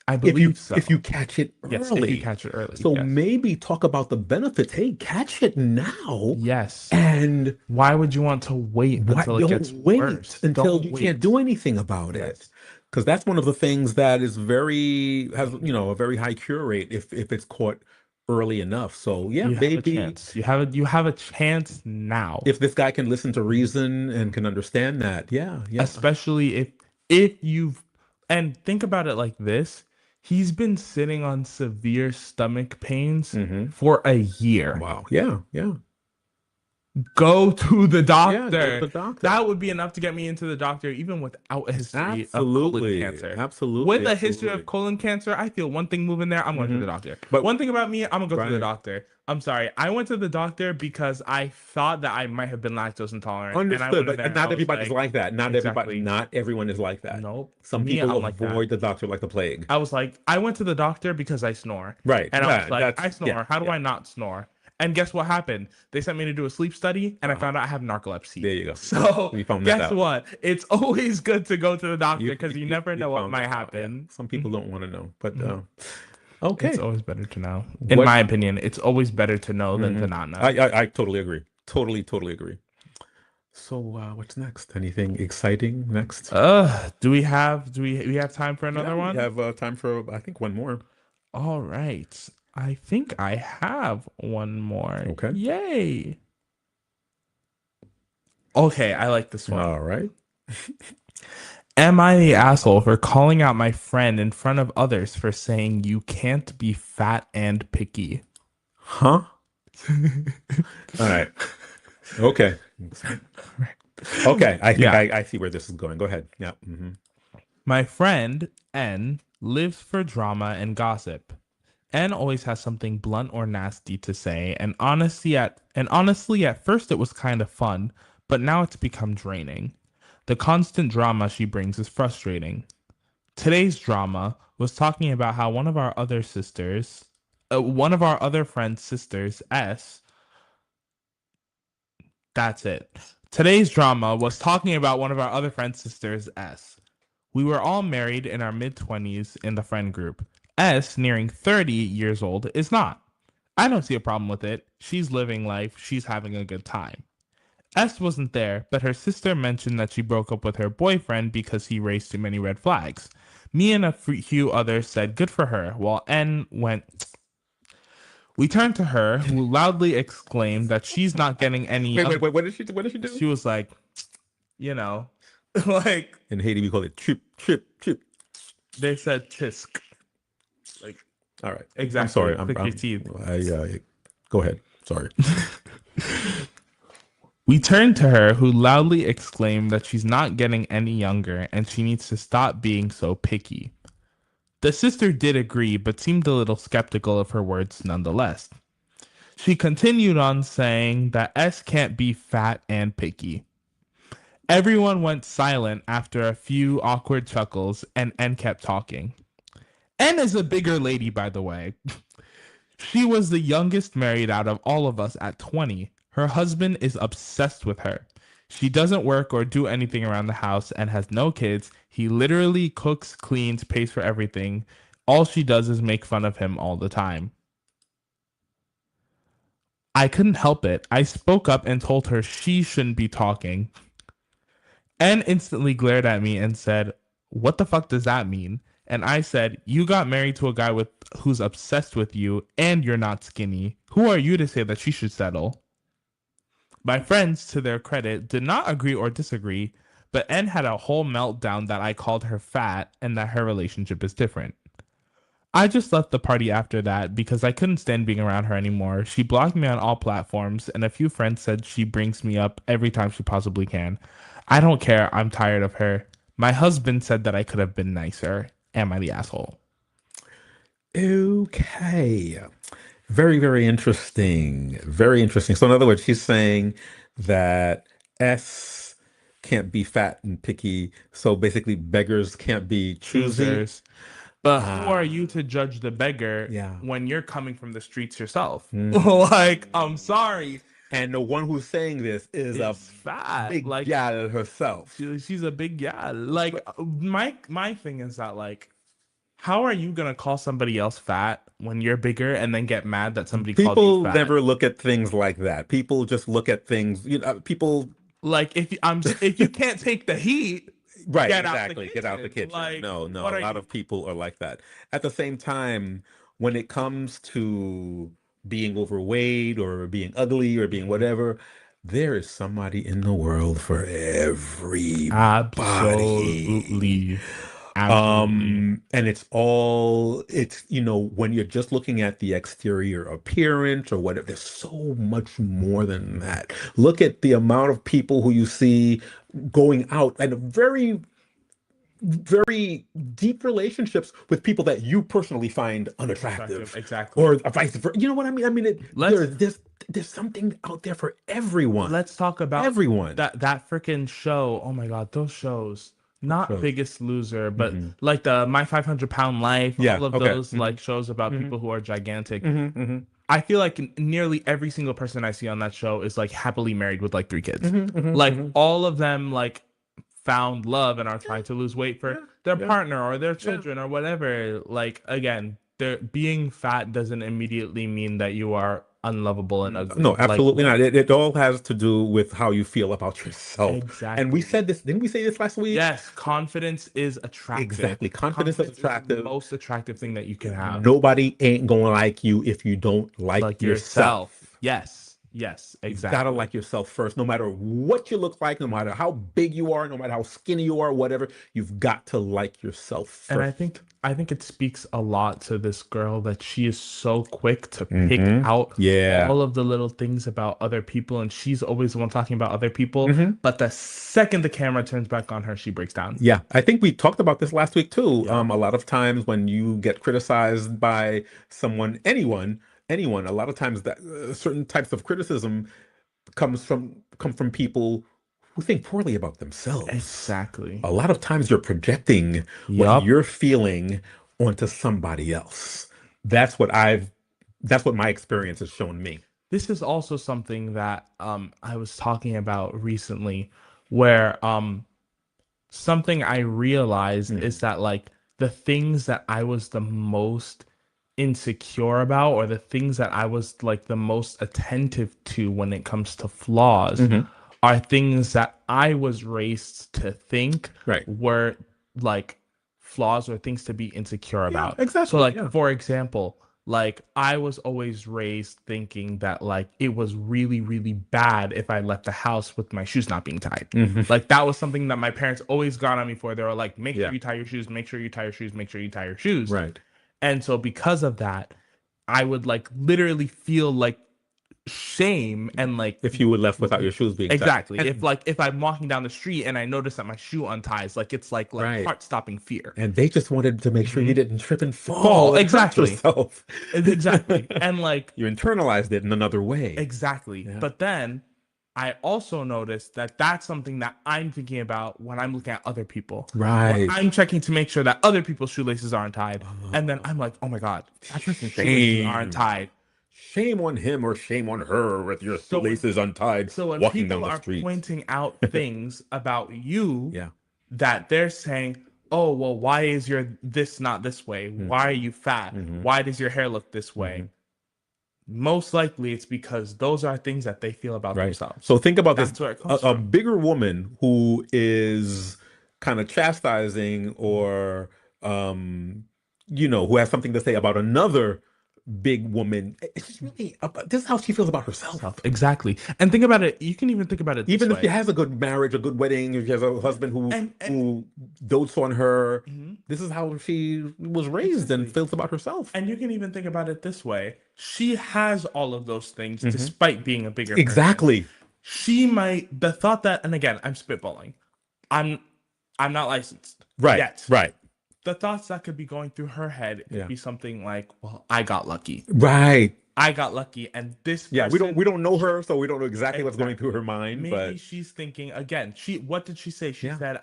I believe if you catch it early. Yes, if you catch it early. So maybe talk about the benefits. Hey, catch it now. Yes. And why would you want to wait until it gets worse? Until you can't do anything about it. Because that's one of the things that is has a very high cure rate if it's caught early enough. So maybe you have a chance now. If this guy can listen to reason and can understand that, especially if you've, and think about it like this. He's been sitting on severe stomach pains for a year. Wow. Yeah. Go to the doctor. Yeah, go to the doctor. That would be enough to get me into the doctor, even without a history of colon cancer. Absolutely. With a history of colon cancer, I feel one thing moving there, I'm going to the doctor. But one thing about me, I'm going to go to the doctor. I'm sorry. I went to the doctor because I thought that I might have been lactose intolerant. Understood, but not everybody's like that. Not everyone is like that. Nope. Some people avoid the doctor like the plague. I was like, I went to the doctor because I snore. Right. And I was like, I snore. How do I not snore? And guess what happened? They sent me to do a sleep study, and I found out I have narcolepsy. There you go. So guess what? It's always good to go to the doctor, because you never know what might happen. Some people don't want to know, but okay. It's always better to know. In my opinion, it's always better to know than to not know. I totally agree. Totally agree. So what's next? Anything exciting next? Do we have time for another one? We have time for, I think, one more. All right. I think I have one more. Okay. Yay. Okay, I like this one. All right. Am I the asshole for calling out my friend in front of others for saying you can't be fat and picky? Huh? All right. Okay. Okay. I think I see where this is going. Go ahead. Yeah. My friend, N, lives for drama and gossip. N always has something blunt or nasty to say, and honestly at first it was kind of fun, but now it's become draining. The constant drama she brings is frustrating. Today's drama was talking about how one of our other friend's sisters, S. That's it. Today's drama was talking about one of our other friend's sisters, S. We were all married in our mid-20s in the friend group. S, nearing 30 years old, is not. I don't see a problem with it. She's living life. She's having a good time. S wasn't there, but her sister mentioned that she broke up with her boyfriend because he raised too many red flags. Me and a few others said good for her, while N went. We turned to her, who loudly exclaimed that she's not getting any. Wait. What did she do? She was like, like in Haiti we call it chip. They said tisk. Like, all right. Exactly. I'm sorry. Go ahead. Sorry. We turned to her, who loudly exclaimed that she's not getting any younger and she needs to stop being so picky. The sister did agree, but seemed a little skeptical of her words nonetheless. She continued on saying that S can't be fat and picky. Everyone went silent after a few awkward chuckles, and N kept talking. N is a bigger lady, by the way. She was the youngest married out of all of us at 20. Her husband is obsessed with her. She doesn't work or do anything around the house and has no kids. He literally cooks, cleans, pays for everything. All she does is make fun of him all the time. I couldn't help it. I spoke up and told her she shouldn't be talking. N instantly glared at me and said, "What the fuck does that mean?" And I said, "You got married to a guy who's obsessed with you and you're not skinny. Who are you to say that she should settle?" My friends, to their credit, did not agree or disagree, but N had a whole meltdown that I called her fat and that her relationship is different. I just left the party after that because I couldn't stand being around her anymore. She blocked me on all platforms, and a few friends said she brings me up every time she possibly can. I don't care. I'm tired of her. My husband said that I could have been nicer. Am I the asshole? Okay. Very, very interesting. Very interesting. So in other words, she's saying that S can't be fat and picky. So basically beggars can't be choosy. Choosers. But who are you to judge the beggar Yeah. when you're coming from the streets yourself? Mm. Like, I'm sorry. And the one who's saying this is a fat, big like gal herself. She's a big gal. Like, my thing is that, like, how are you gonna call somebody else fat when you're bigger and then get mad that somebody called you People fat? never look at things like that. People just look at things. People like if you can't take the heat, right? Get Exactly. Get out the kitchen. Like, no. A lot of people are like that. At the same time, when it comes to being overweight or being ugly or being whatever, there is somebody in the world for everybody. Absolutely. And it's when you're just looking at the exterior appearance or whatever, there's so much more than that. Look at the amount of people who you see going out and very, very deep relationships with people that you personally find unattractive. Exactly. Or vice versa. You know what I mean? I mean, there's something out there for everyone. Let's talk about everyone. That freaking show. Oh my God, those shows. Not shows. Biggest Loser, but like the My 500 Pound Life. Yeah, all of those like shows about people who are gigantic. I feel like nearly every single person I see on that show is like happily married with like 3 kids. Like all of them like found love and are trying to lose weight for their partner or their children or whatever. Like, again, being fat doesn't immediately mean that you are unlovable and ugly. No, absolutely not. It all has to do with how you feel about yourself. Exactly. And we said this, didn't we say this last week? Yes, confidence is attractive. Exactly. Confidence is attractive. Is the most attractive thing that you can have. Nobody ain't gonna like you if you don't like yourself. Yes, exactly. You gotta like yourself first, no matter what you look like, no matter how big you are, no matter how skinny you are, whatever, you've got to like yourself first. And I think it speaks a lot to this girl that she is so quick to pick out all of the little things about other people, and she's always the one talking about other people. But the second the camera turns back on her, she breaks down. Yeah, I think we talked about this last week too. A lot of times when you get criticized by someone, anyone, a lot of times that certain types of criticism come from people who think poorly about themselves. Exactly. A lot of times you're projecting what you're feeling onto somebody else. That's what my experience has shown me. This is also something that I was talking about recently, where something I realized is that like the things that I was the most insecure about, or the things that I was like the most attentive to when it comes to flaws, are things that I was raised to think were like flaws or things to be insecure about. Exactly. So like, for example, like I was always raised thinking that like it was really, really bad if I left the house with my shoes not being tied. Like that was something that my parents always got on me for. They were like, make sure you tie your shoes, make sure you tie your shoes, make sure you tie your shoes. Right. And so because of that, I would like literally feel like shame and like if you were left without your shoes being exactly tied. if I'm walking down the street and I notice that my shoe unties, like it's like heart-stopping fear, and they just wanted to make sure you didn't trip and fall and hurt yourself. Exactly. And like you internalized it in another way. Exactly. But then I also noticed that that's something that I'm thinking about when I'm looking at other people. Right. When I'm checking to make sure that other people's shoelaces aren't tied, and then I'm like, oh my god, that person's shoelaces aren't tied. Shame on him or shame on her with your laces untied. So when walking people down the are street, pointing out things about you, that they're saying, "Oh, well, why is your this not this way? Why are you fat? Why does your hair look this way?" Most likely, it's because those are things that they feel about themselves. So think about That's this: where it comes a from. bigger woman who is kind of chastising or, who has something to say about another big woman. It's really this is how she feels about herself. Exactly. And think about it, you can even think about it even this if way. she has a good marriage, a good wedding, if she has a husband who dotes on her, this is how she was raised and feels about herself. And you can even think about it this way: she has all of those things despite being a bigger exactly person. She might the thought that, and again, I'm spitballing, I'm not licensed yet. Right. The thoughts that could be going through her head could be something like, well, I got lucky. Right. I got lucky, and this person, we don't know her, so we don't know exactly what's going through her mind. Maybe she's thinking again. What did she say? She said,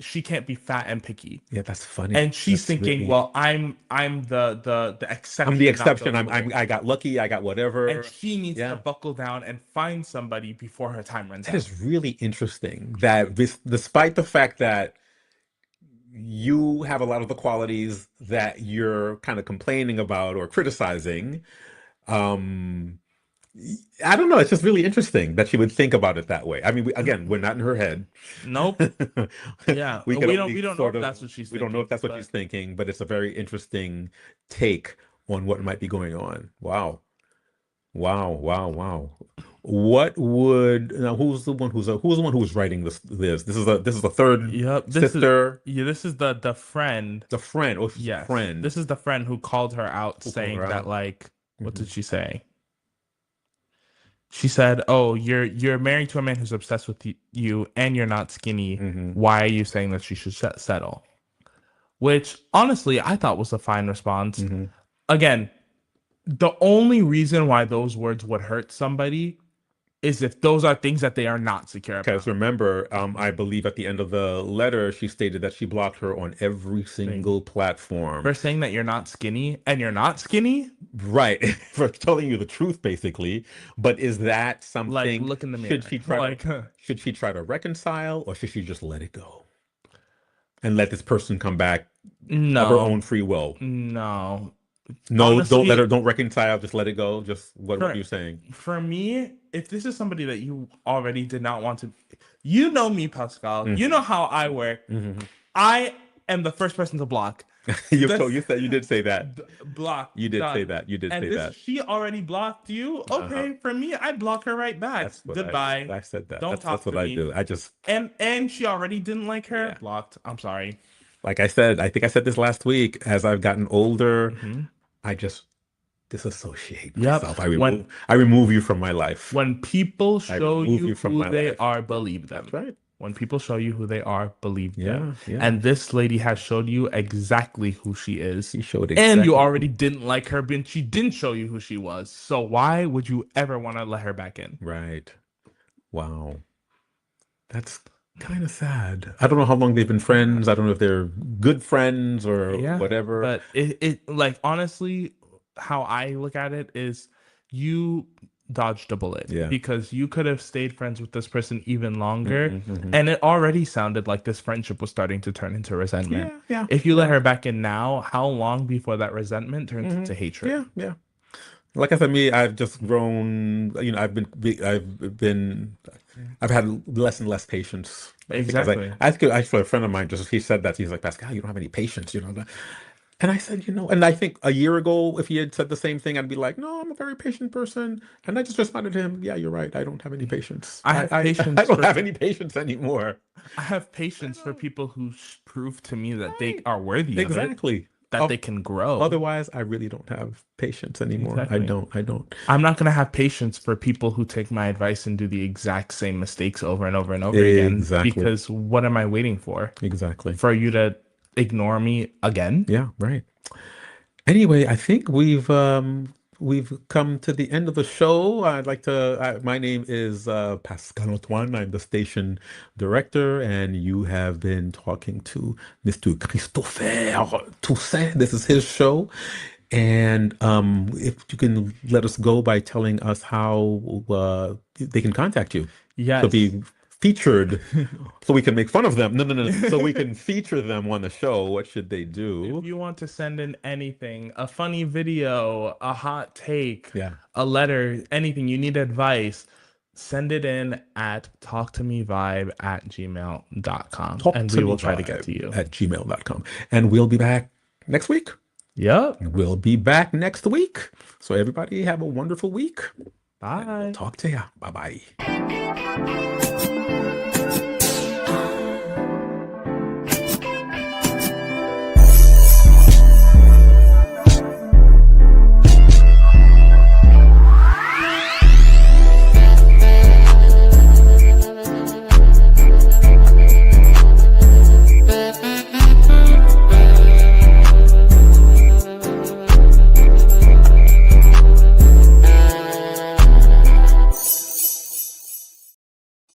she can't be fat and picky. Yeah, that's funny. And she's thinking, well, I'm the exception. I'm the exception. I got lucky. I got whatever. And she needs to buckle down and find somebody before her time runs out. That is really interesting. That despite the fact that you have a lot of the qualities that you're kind of complaining about or criticizing, I don't know. It's just really interesting that she would think about it that way. I mean, we're not in her head. Nope. Yeah, we don't know if that's what she's thinking. We don't know if that's what she's thinking, but it's a very interesting take on what might be going on. Wow. What would who's the one who was writing this? This is the third sister. This is the friend. The friend. Oh, yes. Friend. This is the friend who called her out, saying that like, what did she say? She said, "Oh, you're married to a man who's obsessed with you, and you're not skinny. Why are you saying that she should settle?" Which honestly, I thought was a fine response. Again, the only reason why those words would hurt somebody is if those are things that they are not secure about. Because remember, I believe at the end of the letter, she stated that she blocked her on every single platform. For saying that you're not skinny, and you're not skinny? Right. For telling you the truth, basically. But is that something... Like, look in the mirror. Should she try to reconcile, or should she just let it go? And let this person come back of her own free will? No. No, honestly, don't reconcile, just let it go. Just what are you saying? For me, if this is somebody that you already did not want to, you know me, Pascal. You know how I work. I am the first person to block. You did say that. Block. You did say that. She already blocked you. Okay, for me, I block her right back. Goodbye. I said that. Don't talk that's what to I me. do. I just and she already didn't like her. Blocked. I'm sorry. Like I said, I think I said this last week. As I've gotten older, I just disassociate myself. I remove you from my life. When people show you who they are, believe them. That's right. When people show you who they are, believe them. Yeah. And this lady has showed you exactly who she is. She showed exactly. And you already didn't like her, but she didn't show you who she was. So why would you ever want to let her back in? Right. Wow. That's kind of sad. I don't know how long they've been friends. I don't know if they're good friends or whatever. But it like, honestly, how I look at it is you dodged a bullet because you could have stayed friends with this person even longer. And it already sounded like this friendship was starting to turn into resentment. Yeah. If you let her back in now, how long before that resentment turns into hatred? Yeah. Like I said, me, I've just grown. I've had less and less patience. Because Exactly. I think actually a friend of mine he said that he's like, Pascal, you don't have any patience, And I said, and I think a year ago, if he had said the same thing, I'd be like, no, I'm a very patient person. And I just responded to him, yeah, you're right. I don't have any patience. I have patience. I don't have any patience anymore. I have patience for people who prove to me that they are worthy of it, Exactly. that they can grow. Otherwise, I really don't have patience anymore. Exactly. I don't. I'm not going to have patience for people who take my advice and do the exact same mistakes over and over and over again. Because what am I waiting for? Exactly. For you to ignore me again? Yeah, right. Anyway, I think we've come to the end of the show. I'd like to. My name is Pascal Antoine. I'm the station director, and you have been talking to Mr. Christopher Toussaint. This is his show. And if you can let us go by telling us how they can contact you. Yes. To be featured so we can make fun of them. No. So we can feature them on the show. What should they do? If you want to send in anything, a funny video, a hot take, Yeah. a letter, anything, you need advice, send it in at talktomevibe@gmail.com. And we will try to get to you. At gmail.com. And we'll be back next week. Yep. We'll be back next week. So everybody have a wonderful week. Bye. Talk to ya. Bye-bye.